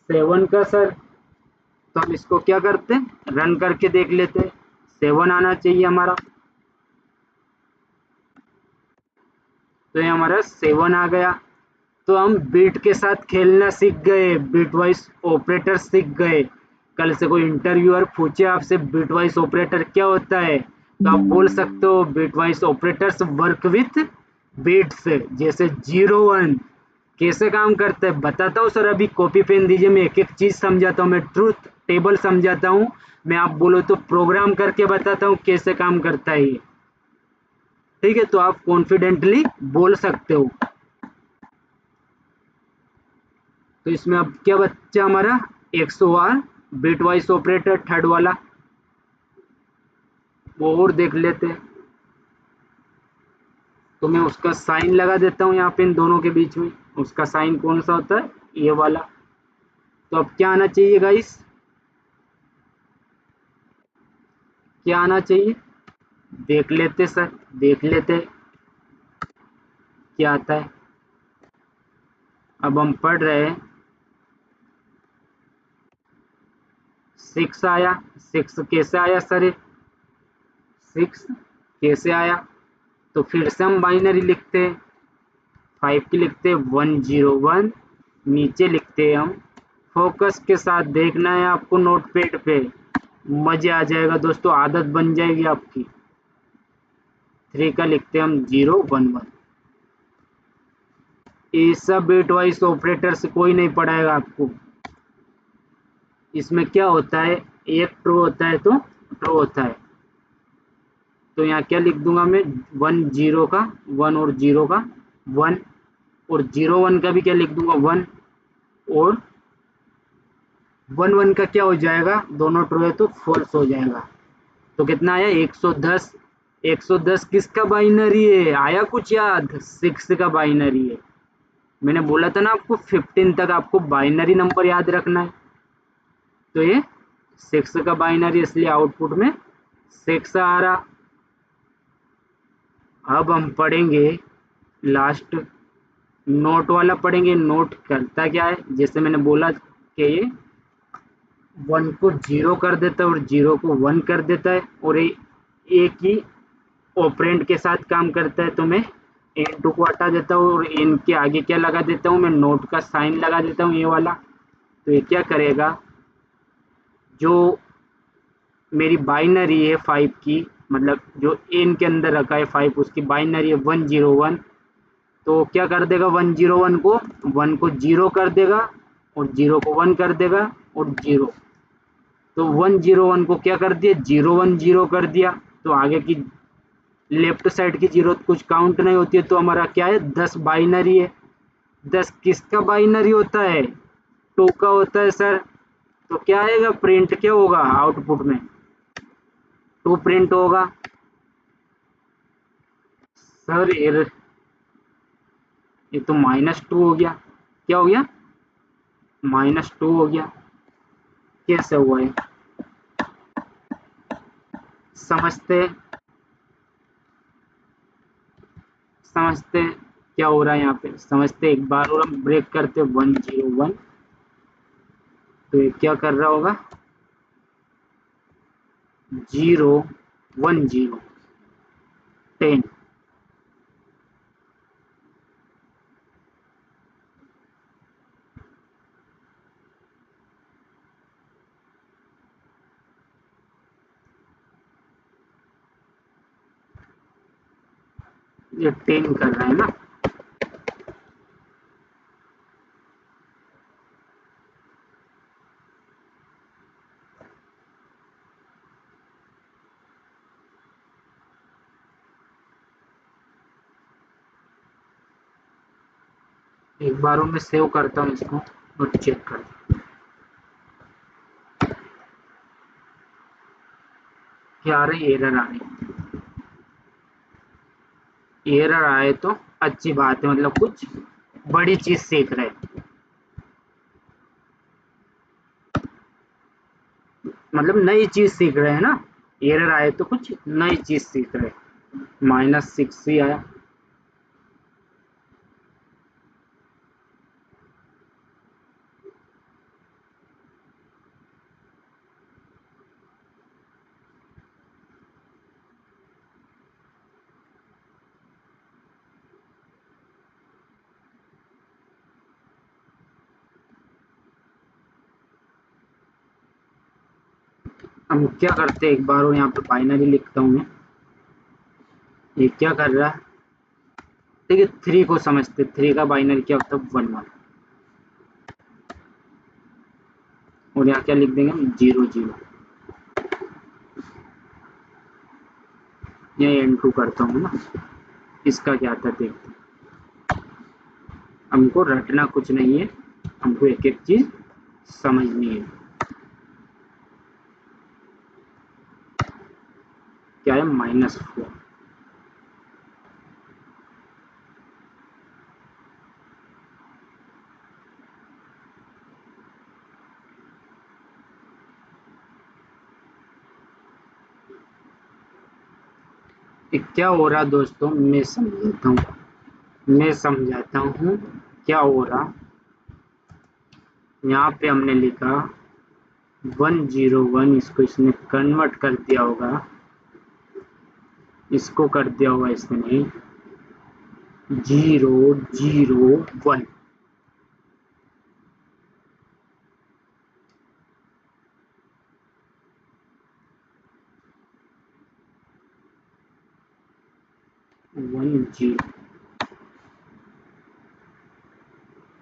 7 का सर। तो हम इसको क्या करते हैं, रन करके देख लेते हैं। 7 आना चाहिए हमारा। तो ये हमारा 7 आ गया। तो हम बिट के साथ खेलना सीख गए, बिट वाइज ऑपरेटर सीख गए। कल से कोई इंटरव्यूअर पूछे आपसे बिट वाइज ऑपरेटर क्या होता है, तो आप बोल सकते हो bit wise operators work with bits. जैसे 01 कैसे काम करता है बताता हूँ सर, अभी कॉपी पेन दीजिए, मैं एक एक चीज समझाता हूँ। मैं ट्रूथ टेबल समझाता हूँ, मैं आप बोलो तो प्रोग्राम करके बताता हूँ कैसे काम करता है ये। ठीक है, तो आप कॉन्फिडेंटली बोल सकते हो। तो इसमें अब क्या बच्चा हमारा XOR bit wise operator third वाला, वो और देख लेते हैं। तो मैं उसका साइन लगा देता हूँ यहाँ पे इन दोनों के बीच में। उसका साइन कौन सा होता है, ये वाला। तो अब क्या आना चाहिए गाइस, क्या आना चाहिए, देख लेते सर, देख लेते क्या आता है। अब हम पढ़ रहे हैं 6 आया। 6 कैसे आया सर, 6 कैसे आया? तो फिर से हम बाइनरी लिखते हैं, 5 की लिखते हैं 101, नीचे लिखते हैं हम। फोकस के साथ देखना है आपको नोटपैड पे, मजे आ जाएगा दोस्तों, आदत बन जाएगी आपकी। 3 का लिखते हैं हम 011। ये सब बिट वाइज ऑपरेटर से कोई नहीं पढ़ाएगा आपको। इसमें क्या होता है, एक ट्रू होता है तो ट्रू होता है। तो यहाँ क्या लिख दूंगा मैं, 10 का 1 और 0 का 1, और 01 का भी क्या लिख दूंगा 1, और 11 का क्या हो जाएगा, दोनों ट्रू है तो फॉल्स हो जाएगा। तो कितना आया 110। 110 किसका बाइनरी है, आया कुछ याद, 6 का बाइनरी है। मैंने बोला था ना आपको 15 तक आपको बाइनरी नंबर याद रखना है। तो ये 6 का बाइनरी, इसलिए आउटपुट में 6 आ रहा। अब हम पढ़ेंगे लास्ट नोट वाला पढ़ेंगे। नोट करता क्या है, जैसे मैंने बोला कि ये 1 को 0 कर देता है और 0 को 1 कर देता है, और ये एक ही ऑपरेंड के साथ काम करता है। तो मैं n2 को हटा देता हूँ और n के आगे क्या लगा देता हूँ, मैं नोट का साइन लगा देता हूँ, ये वाला। तो ये क्या करेगा, जो मेरी बाइनरी है 5 की, मतलब जो n के अंदर रखा है 5, उसकी बाइनरी है 101। तो क्या कर देगा, 101 को 1 को 0 कर देगा, और 0 को 1 कर देगा, और 0। तो 101 को क्या कर दिया, 010 कर दिया। तो आगे की लेफ्ट साइड की जीरो कुछ काउंट नहीं होती है। तो हमारा क्या है, 10 बाइनरी है। 10 किसका बाइनरी होता है, 2 का होता है सर। तो क्या आएगा, प्रिंट क्या होगा आउटपुट में, 2 प्रिंट होगा। सर एरर, ये तो -2 हो गया। क्या हो गया, -2 हो गया। कैसे हुआ है, समझते समझते क्या हो रहा है यहाँ पे, समझते एक बार और हम ब्रेक करते 101। तो ये क्या कर रहा होगा, 010 10। ये 10 कर रहा है ना। एक बार और मैं सेव करता हूँ इसको और चेक करता हूँ क्या आ रही, एरर आ रही। एरर आए तो अच्छी बात है, मतलब कुछ बड़ी चीज सीख रहे हैं, मतलब नई चीज सीख रहे हैं ना। एरर आए तो कुछ नई चीज सीख रहे हैं। -6 ही आया। हम क्या करते हैं, एक बार और यहाँ पे बाइनरी लिखता हूँ मैं। ये क्या कर रहा है, ठीक है, 3 को समझते। 3 का बाइनरी क्या होता है, 11। और यहाँ क्या लिख देंगे हम, 00। यहाँ n2 करता हूँ ना, इसका क्या आता है देखते हैं। हमको रटना कुछ नहीं है, हमको एक एक चीज समझनी है। क्या है, -4। ये क्या हो रहा दोस्तों, मैं समझाता हूँ क्या हो रहा। यहाँ पे हमने लिखा 101, इसको इसने कन्वर्ट कर दिया होगा, इसको कर दिया होगा इसने 001। वन जीरो,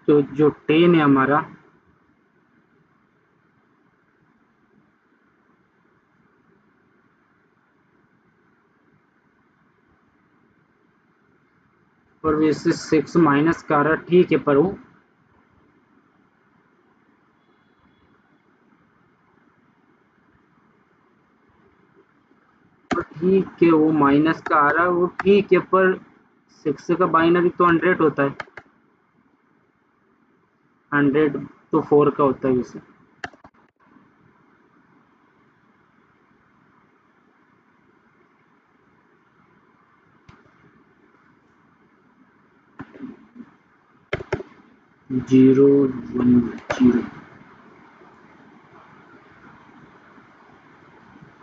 तो जो 10 है हमारा, और वैसे 6 माइनस का रहा, ठीक है, पर वो ठीक है, वो माइनस का आ रहा है, वो ठीक है, पर 6 का बाइनरी तो 100 होता है। 100 तो 4 का होता है वैसे। जीरो वन जीरो,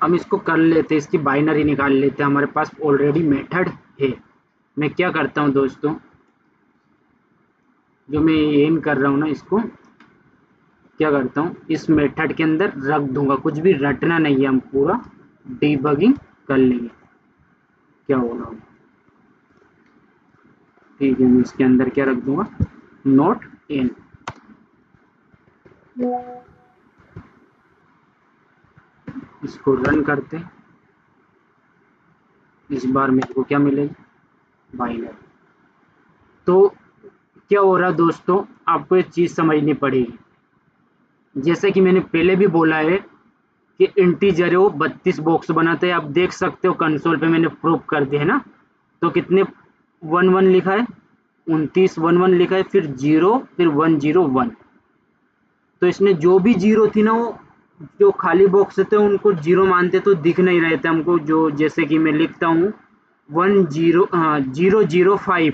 हम इसको कर लेते हैं, इसकी बाइनरी निकाल लेते हैं, हमारे पास ऑलरेडी मेथड है। मैं क्या करता हूँ दोस्तों, जो मैं एम कर रहा हूँ ना, इसको क्या करता हूँ, इस मेथड के अंदर रख दूंगा, कुछ भी रटना नहीं है, हम पूरा डीबगिंग कर लेंगे क्या हो रहा है। ठीक है, मैं इसके अंदर क्या रख दूंगा, नोट इन। इसको रन करते, इस बार मेरे को क्या मिलेगी, बाइनरी। तो क्या हो रहा दोस्तों, आपको एक चीज समझनी पड़ेगी। जैसे कि मैंने पहले भी बोला है कि इंटीजर है वो 32 बॉक्स बनाते हैं, आप देख सकते हो कंसोल पे मैंने प्रूफ कर दिया है ना। तो कितने 11 लिखा है, 29 11 लिखा है, फिर 0, फिर 101। तो इसने जो भी जीरो थी ना, वो जो खाली बॉक्स थे उनको जीरो मानते, तो दिख नहीं रहे थे हमको। जो जैसे कि मैं लिखता हूँ 005,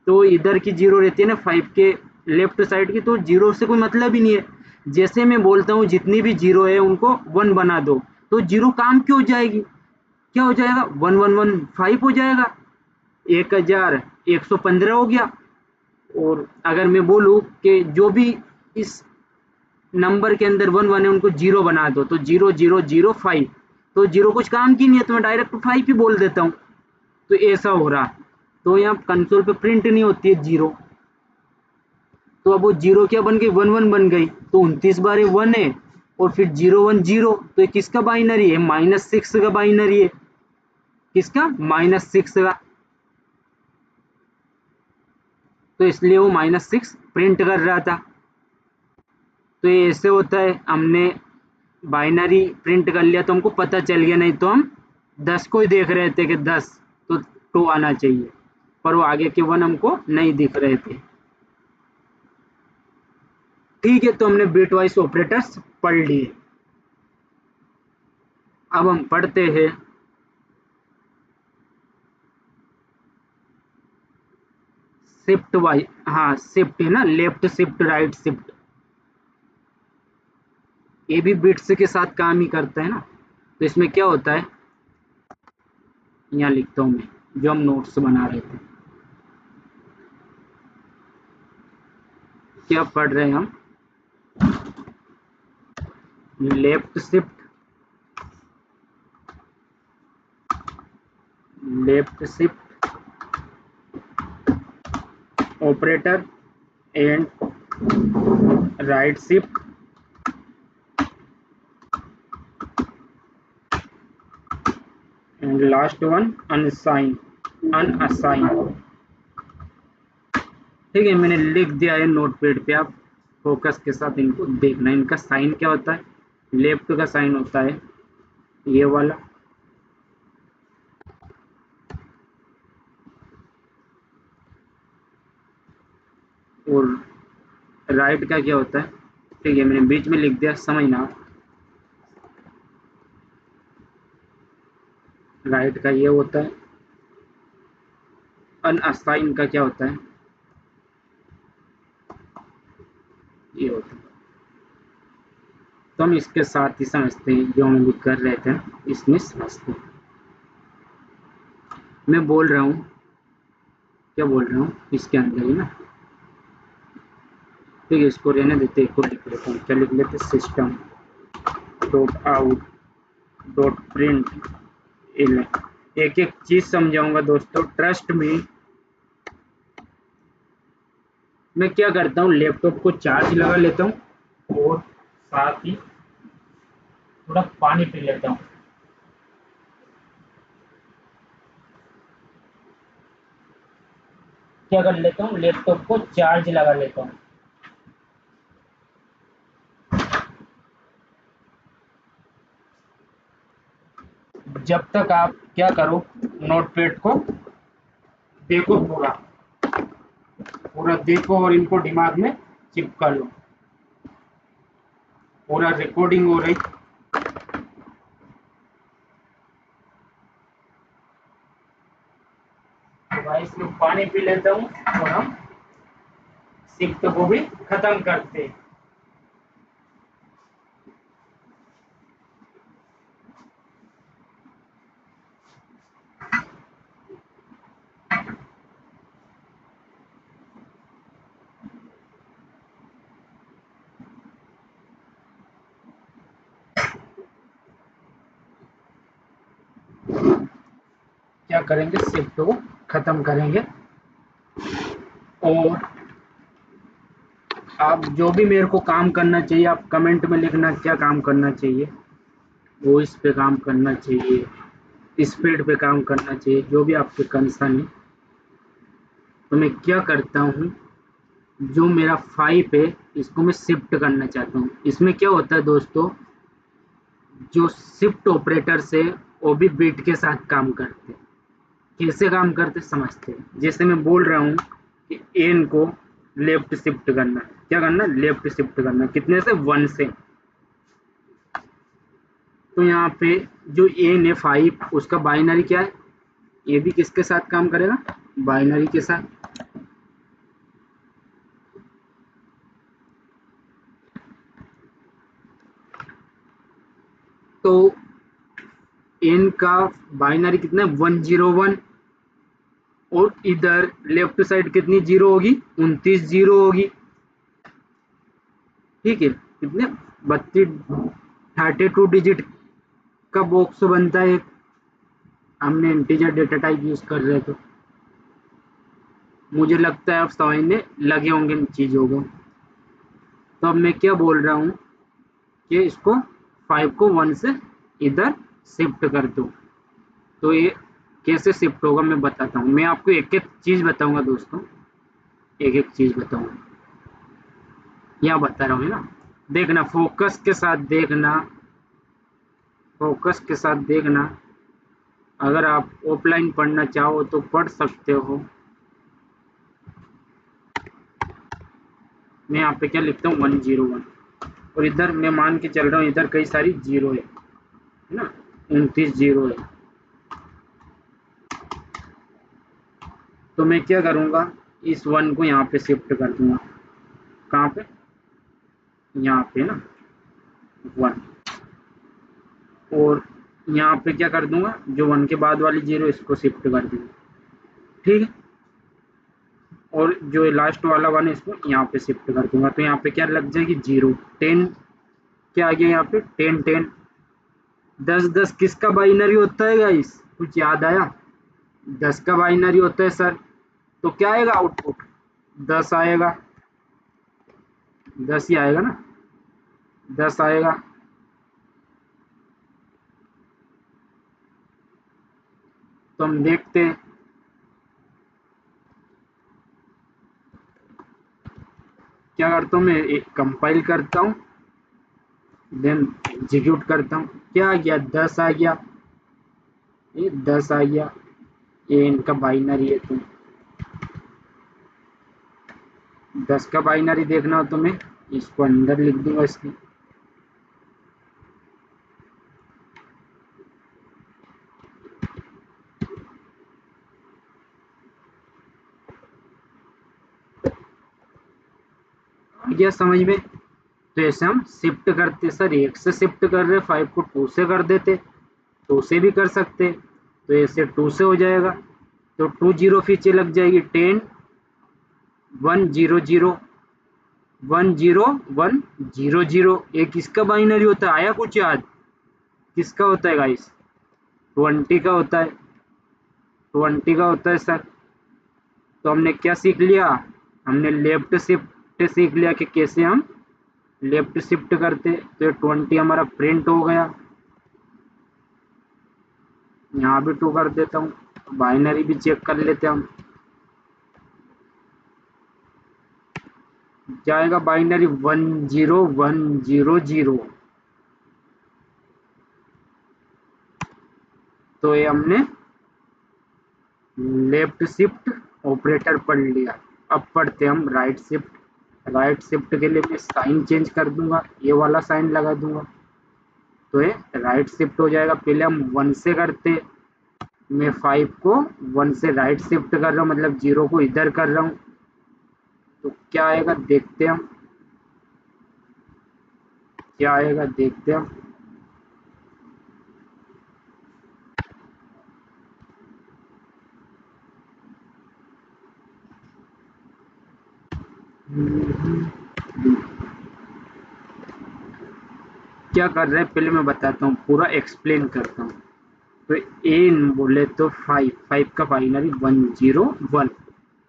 तो इधर की जीरो रहती है ना 5 के लेफ्ट साइड की, तो जीरो से कोई मतलब ही नहीं है। जैसे मैं बोलता हूँ जितनी भी जीरो है उनको 1 बना दो, तो जीरो काम क्यों हो जाएगी, क्या हो जाएगा, 1115 हो जाएगा, 1115 हो गया। और अगर मैं बोलूँ कि जो भी इस नंबर के अंदर 1 1 है उनको जीरो बना दो, तो 0005, तो जीरो कुछ काम की नहीं है, तो मैं डायरेक्ट 5 ही बोल देता हूँ। तो ऐसा हो रहा, तो यहाँ कंसोल पे प्रिंट नहीं होती है जीरो। तो अब वो जीरो क्या बन गई, 1 1 बन गई, तो 29 बार 1 है, और फिर 0 1 0, तो ये किसका बाइनरी है, -6 का बाइनरी है। किसका, -6 का। तो इसलिए वो -6 प्रिंट कर रहा था। तो ये ऐसे होता है, हमने बाइनरी प्रिंट कर लिया तो हमको पता चल गया, नहीं तो हम 10 को ही देख रहे थे कि 10, तो 2 आना चाहिए, पर वो आगे के 1 हमको नहीं दिख रहे थे। ठीक है, तो हमने बिट वाइज ऑपरेटर्स पढ़ लिए। अब हम पढ़ते हैं शिफ्ट वाइज। हाँ, शिफ्ट है ना, लेफ्ट शिफ्ट, राइट शिफ्ट, ये भी बिट्स के साथ काम ही करता है ना। तो इसमें क्या होता है, यहाँ लिखता हूँ मैं, जो हम नोट्स बना रहे थे, क्या पढ़ रहे हैं हम, left shift, left shift operator and right shift and last one अनसाइन, unassign. ठीक है, मैंने लिख दिया है नोटपैड पे, आप फोकस के साथ इनको देखना। इनका साइन क्या होता है, लेफ्ट का साइन होता है ये वाला, और राइट का क्या होता है। ठीक है, मैंने बीच में लिख दिया, समझना। राइट का ये होता है, अनअसाइन का क्या होता है, ये होता है। तो हम इसके साथ ही समझते हैं, जो हम अभी कर रहे थे इसमें समझते हैं। मैं बोल रहा हूँ, क्या बोल रहा हूँ इसके अंदर ही ना, ठीक है, इसको रहने देते हैं, को लिख लेते हैं, क्या लिख लेते हैं, system dot out dot print in. एक एक चीज समझाऊंगा दोस्तों, ट्रस्ट में। मैं क्या करता हूँ, लैपटॉप को चार्ज लगा लेता हूँ और साथ ही थोड़ा पानी पी लेता हूँ। क्या कर लेता हूँ, लैपटॉप को चार्ज लगा लेता हूँ। जब तक आप क्या करो, नोटपैड को देखो, पूरा पूरा देखो और इनको दिमाग में चिपका लो। पूरा रिकॉर्डिंग हो रही। तो भाई इसमें पानी पी लेता हूँ और हम शिफ्ट को भी खत्म करते हैं। क्या करेंगे, शिफ्ट को खत्म करेंगे। और आप जो भी मेरे को काम करना चाहिए, आप कमेंट में लिखना क्या काम करना चाहिए। वो इस पे काम करना चाहिए, स्पीड पे काम करना चाहिए, जो भी आपके कंसर्न है। तो मैं क्या करता हूँ, जो मेरा 5 है इसको मैं शिफ्ट करना चाहता हूँ। इसमें क्या होता है दोस्तों, जो शिफ्ट ऑपरेटर्स है वो भी बिट के साथ काम करते हैं। कैसे काम करते समझते हैं। जैसे मैं बोल रहा हूँ कि एन को लेफ्ट शिफ्ट करना, क्या करना, लेफ्ट शिफ्ट करना, कितने से, 1 से। तो यहाँ पे जो एन है 5, उसका बाइनरी क्या है, ये भी किसके साथ काम करेगा, बाइनरी के साथ। तो एन का बाइनरी कितना है, 101। और इधर लेफ्ट साइड कितनी जीरो होगी, 29 जीरो होगी। ठीक है, कितने, 32 डिजिट का बॉक्स बनता है। हमने इंटीजर डेटा टाइप यूज कर रहे थे। मुझे लगता है आप समझने लगे होंगे इन चीजों को। तो अब मैं क्या बोल रहा हूँ कि इसको 5 को 1 से इधर शिफ्ट कर दो। तो ये कैसे शिफ्ट होगा मैं बताता हूँ। मैं आपको एक एक चीज बताऊंगा दोस्तों, एक एक चीज बताऊंगा। यहाँ बता रहा हूँ ना, देखना, फोकस के साथ देखना, फोकस के साथ देखना। अगर आप ऑफलाइन पढ़ना चाहो तो पढ़ सकते हो। मैं यहाँ पे क्या लिखता हूँ, 101। और इधर मैं मान के चल रहा हूँ, इधर कई सारी जीरो है ना, 29 जीरो है। तो मैं क्या करूँगा, इस 1 को यहाँ पे शिफ्ट कर दूंगा। कहाँ पे, यहाँ पे ना, 1। और यहाँ पे क्या कर दूंगा, जो 1 के बाद वाली जीरो इसको शिफ्ट कर दूंगा। ठीक है, और जो लास्ट वाला 1 है इसको यहाँ पे शिफ्ट कर दूंगा। तो यहाँ पे क्या लग जाएगी, जीरो। 10 क्या आ गया यहाँ पे, 10 10। 10 10 किसका बाइनरी होता है गाइस, कुछ याद आया, 10 का बाइनरी होता है सर। तो क्या आएगा आउटपुट, 10 आएगा, 10 ही आएगा ना, 10 आएगा। तो हम देखते हैं, क्या करता हूँ, मैं एक कंपाइल करता हूँ, देन एग्जीक्यूट करता हूँ। क्या आ गया, 10 आ गया, ये 10 आ गया। ये इनका बाइनरी है। तो 10 का बाइनरी देखना हो तो मैं इसको अंदर लिख दूंगा इसकी। गया समझ में? तो ऐसे हम शिफ्ट करते, सर 1 से शिफ्ट कर रहे, 5 को 2 से कर देते, 2 से भी कर सकते, तो ऐसे 2 से हो जाएगा, तो 2 जीरो पीछे लग जाएगी, 10 1 0 0 1 0 1 0 0। ये किसका बाइनरी होता है, आया कुछ याद? किसका होता है गाइस? 20 का होता है, 20 का होता है सर। तो हमने क्या सीख लिया? हमने लेफ्ट शिफ्ट सीख लिया कि कैसे हम लेफ्ट शिफ्ट करते। तो ये 20 हमारा प्रिंट हो गया, यहाँ भी 2 कर देता हूँ, बाइनरी भी चेक कर लेते हैं हम। जाएगा बाइनरी 1 0 1 0 0। तो ये हमने लेफ्ट शिफ्ट ऑपरेटर पढ़ लिया। अब पढ़ते हम राइट शिफ्ट। राइट शिफ्ट के लिए मैं साइन चेंज कर दूंगा, ये वाला साइन लगा दूंगा, तो ये राइट शिफ्ट हो जाएगा। पहले हम 1 से करते, मैं 5 को 1 से राइट शिफ्ट कर रहा हूँ, मतलब 0 को इधर कर रहा हूँ, तो क्या आएगा देखते हैं हम, क्या आएगा देखते हैं हम। क्या कर रहे हैं पहले मैं बताता हूँ, पूरा एक्सप्लेन करता हूँ। तो ए बोले तो 5 का बाइनरी 1 0 1,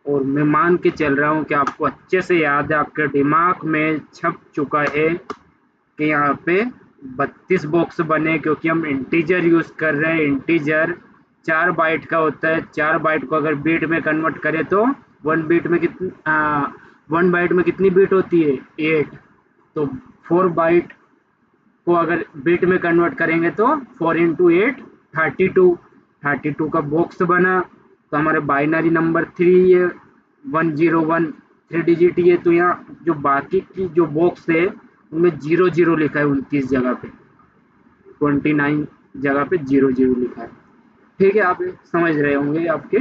और मैं मान के चल रहा हूँ कि आपको अच्छे से याद है, आपके दिमाग में छप चुका है कि यहाँ पे 32 बॉक्स बने, क्योंकि हम इंटीजर यूज कर रहे हैं। इंटीजर 4 बाइट का होता है, 4 बाइट को अगर बीट में कन्वर्ट करें तो 1 बाइट में कितनी बीट होती है, 8। तो 4 बाइट को अगर बिट में कन्वर्ट करेंगे तो 4 इंटू 8 32, 32 का बॉक्स बना। तो हमारे बाइनरी नंबर 3 है 101, 3 डिजिट है। तो यहाँ जो बाकी की जो बॉक्स है उनमें 0 0 लिखा है, 29 जगह पे, 29 जगह पे 0 0 लिखा है। ठीक है, आप समझ रहे होंगे, आपके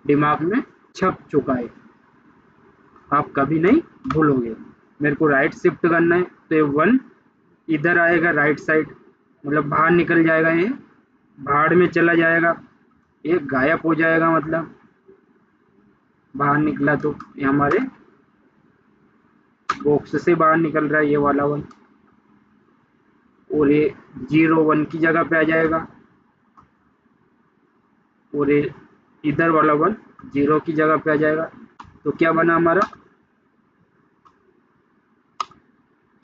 दिमाग में छप चुका है, आप कभी नहीं भूलोगे। मेरे को राइट शिफ्ट करना है, तो ये 1 इधर आएगा राइट साइड, मतलब बाहर निकल जाएगा, ये भाड़ में चला जाएगा, ये गायब हो जाएगा, मतलब बाहर निकला तो ये हमारे बॉक्स से बाहर निकल रहा है ये वाला 1, और ये 0 1 की जगह पे आ जाएगा, और ये इधर वाला 1 0 की जगह पे आ जाएगा। तो क्या बना हमारा,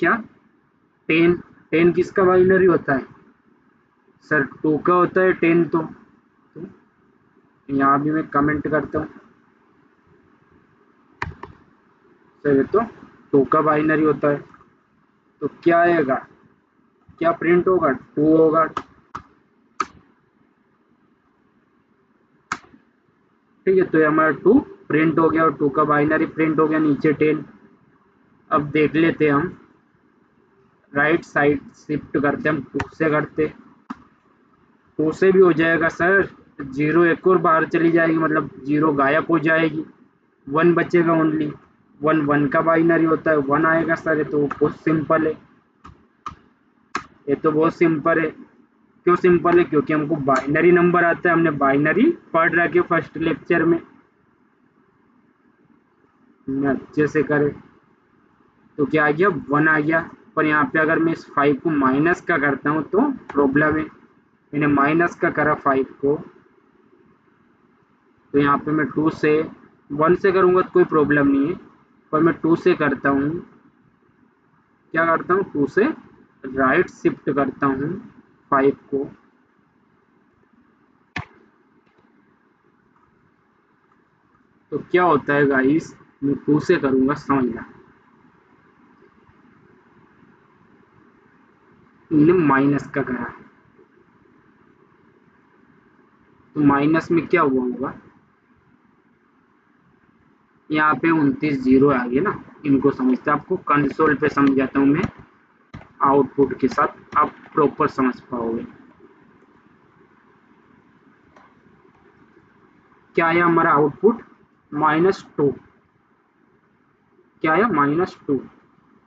क्या 10, 10 किसका बाइनरी होता है सर? 2 का होता है 10। तो यहाँ भी मैं कमेंट करता हूँ सर, ये तो 2 का बाइनरी होता है। तो क्या आएगा, क्या प्रिंट होगा, 2 होगा। ठीक है, तो ये हमारा 2 प्रिंट हो गया, और 2 का बाइनरी प्रिंट हो गया, नीचे 10। अब देख लेते हैं हम, राइट साइड शिफ्ट करते हम, 2 से करते, 2 से भी हो जाएगा सर, 0 एक और बाहर चली जाएगी, मतलब 0 गायब हो जाएगी, 1 बचेगा ओनली। 1 1 का बाइनरी होता है, 1 आएगा सर। ये तो बहुत सिंपल है, ये तो बहुत सिंपल है। क्यों सिंपल है? क्योंकि हमको बाइनरी नंबर आता है, हमने बाइनरी पढ़ रखे फर्स्ट लेक्चर में, अच्छे से करे। तो क्या आ गया, 1 आ गया। पर यहाँ पे अगर मैं इस 5 को माइनस का करता हूँ तो प्रॉब्लम है, मैंने माइनस का करा 5 को, तो यहाँ पे मैं 2 से 1 से करूँगा तो कोई प्रॉब्लम नहीं है, पर मैं 2 से करता हूँ, क्या करता हूँ, 2 से राइट शिफ्ट करता हूँ 5 को। तो क्या होता है गाइस, मैं 2 से करूँगा, समझना, मैंने माइनस का करा, तो माइनस में क्या हुआ होगा, यहाँ पे 29 जीरो आ गए ना। इनको समझते, आपको कंसोल पे समझाता हूँ मैं आउटपुट के साथ, आप प्रॉपर समझ पाओगे। क्या आया हमारा आउटपुट, -2। क्या आया, -2।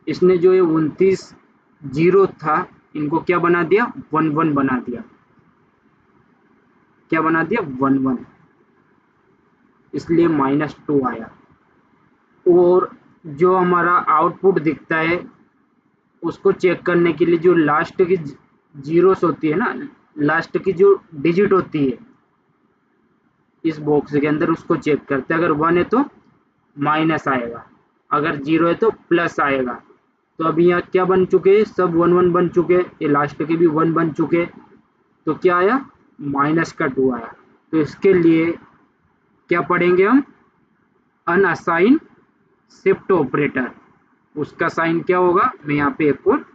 इसने जो ये 29 जीरो था इनको क्या बना दिया, 11 बना दिया। क्या बना दिया, 11, इसलिए -2 आया। और जो हमारा आउटपुट दिखता है उसको चेक करने के लिए जो लास्ट की जीरोस होती है ना, लास्ट की जो डिजिट होती है इस बॉक्स के अंदर, उसको चेक करते हैं। अगर 1 है तो माइनस आएगा, अगर 0 है तो प्लस आएगा। तो अभी यहाँ क्या बन चुके हैं, सब 1 बन चुके हैं, ये लास्ट के भी 1 बन चुके। तो क्या आया, -2 आया। तो इसके लिए क्या पढ़ेंगे हम, अनअसाइन शिफ्ट ऑपरेटर। उसका साइन क्या होगा, मैं यहाँ पे एक और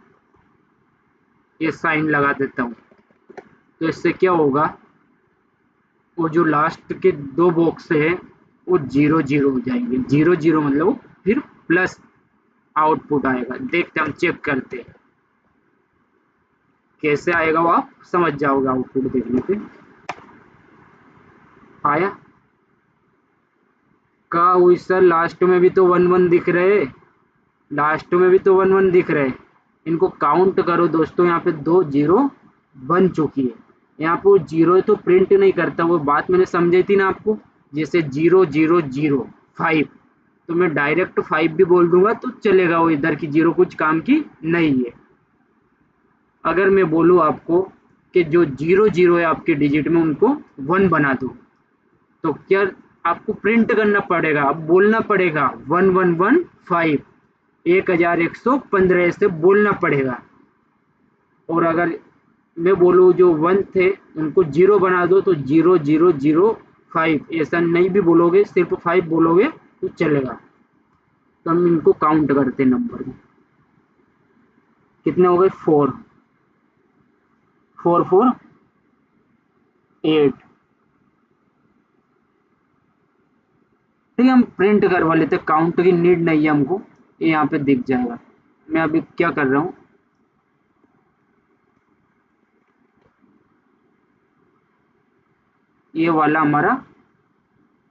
ये साइन लगा देता हूँ। तो इससे क्या होगा, वो जो लास्ट के 2 बॉक्स है वो 0 0 हो जाएंगे। 0 0 मतलब वो फिर प्लस आउटपुट आएगा। देखते हम चेक करते हैं कैसे आएगा, वो आप समझ जाओगे आउटपुट देखने पे। आया का हुई सर, लास्ट में भी तो 1 1 दिख रहे, लास्ट में भी तो 1 1 दिख रहे। इनको काउंट करो दोस्तों, यहाँ पे 2 0 बन चुकी है। यहाँ पे वो 0 तो प्रिंट नहीं करता, वो बात मैंने समझाई थी ना आपको। जैसे 0 0 0 5, तो मैं डायरेक्ट 5 भी बोल दूंगा तो चलेगा, वो इधर की 0 कुछ काम की नहीं है। अगर मैं बोलूँ आपको कि जो 0 0 है आपके डिजिट में उनको 1 बना दो, तो क्या आपको प्रिंट करना पड़ेगा, अब बोलना पड़ेगा 1115, 1115 से बोलना पड़ेगा। और अगर मैं बोलूँ जो 1 थे उनको 0 बना दो, तो 0 0 0 5, ऐसा नहीं भी बोलोगे, सिर्फ 5 बोलोगे तो चलेगा। तो हम इनको काउंट करते हैं नंबर में, कितने हो गए, 4 4 4 8। ठीक है, हम प्रिंट करवा लेते, काउंट की नीड नहीं है हमको, ये यहाँ पे दिख जाएगा। मैं अभी क्या कर रहा हूँ, ये वाला हमारा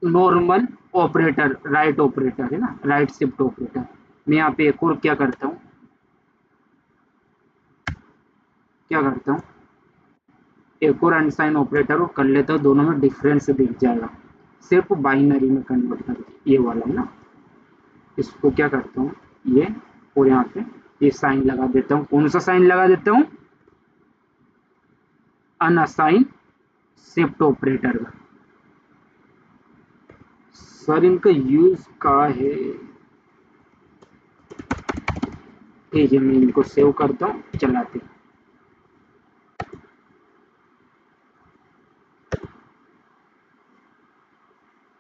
नॉर्मल ऑपरेटर, राइट ऑपरेटर है ना, राइट शिफ्ट ऑपरेटर। मैं यहाँ पे एक और क्या करता हूँ, क्या करता हूँ, एक और अनसाइन ऑपरेटर और कर लेता हूँ, दोनों में डिफरेंस दिख जाएगा। सिर्फ बाइनरी में कन्वर्ट करके, ये वाला ना, इसको क्या करता हूँ, ये और यहाँ पे ये साइन लगा देता हूँ। कौन सा साइन लगा देता हूँ, अनअसाइन शिफ्ट ऑपरेटर का। सर इनका यूज का है, ठीक है मैं इनको सेव करता हूँ, चलाते हैं।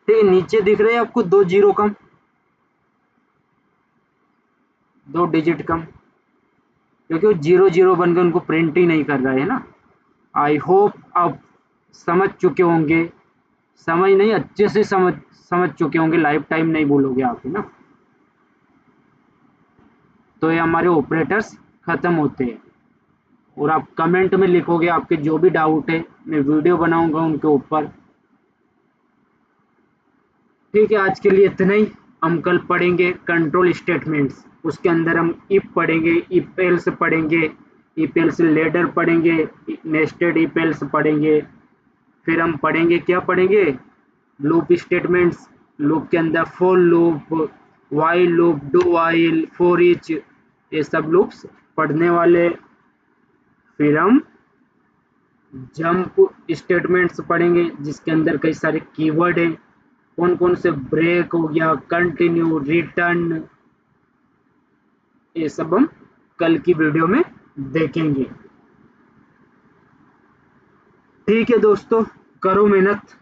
ठीक, नीचे दिख रहे हैं आपको 2 0 कम, 2 डिजिट कम, क्योंकि वो 0 0 बनकर उनको प्रिंट ही नहीं कर रहे है ना। आई होप आप समझ चुके होंगे, समझ नहीं अच्छे से समझ चुके होंगे, लाइफ टाइम नहीं बोलोगे आप, है ना। तो ये हमारे ऑपरेटर्स खत्म होते हैं, और आप कमेंट में लिखोगे आपके जो भी डाउट है, मैं वीडियो बनाऊंगा उनके ऊपर। ठीक है, आज के लिए इतना ही। हम कल पढ़ेंगे कंट्रोल स्टेटमेंट्स, उसके अंदर हम इफ पढ़ेंगे, इफ एल्स पढ़ेंगे, इफ एल्स लेडर पढ़ेंगे, नेस्टेड इफ एल्स पढ़ेंगे। फिर हम पढ़ेंगे, क्या पढ़ेंगे, लूप स्टेटमेंट्स, लूप के अंदर for loop, while loop, do while, for each, ये सब लूप्स पढ़ने वाले। फिर हम जंप स्टेटमेंट्स पढ़ेंगे जिसके अंदर कई सारे कीवर्ड हैं, कौन कौन से, ब्रेक हो गया, कंटिन्यू, रिटर्न, ये सब हम कल की वीडियो में देखेंगे। ठीक है दोस्तों, करो मेहनत।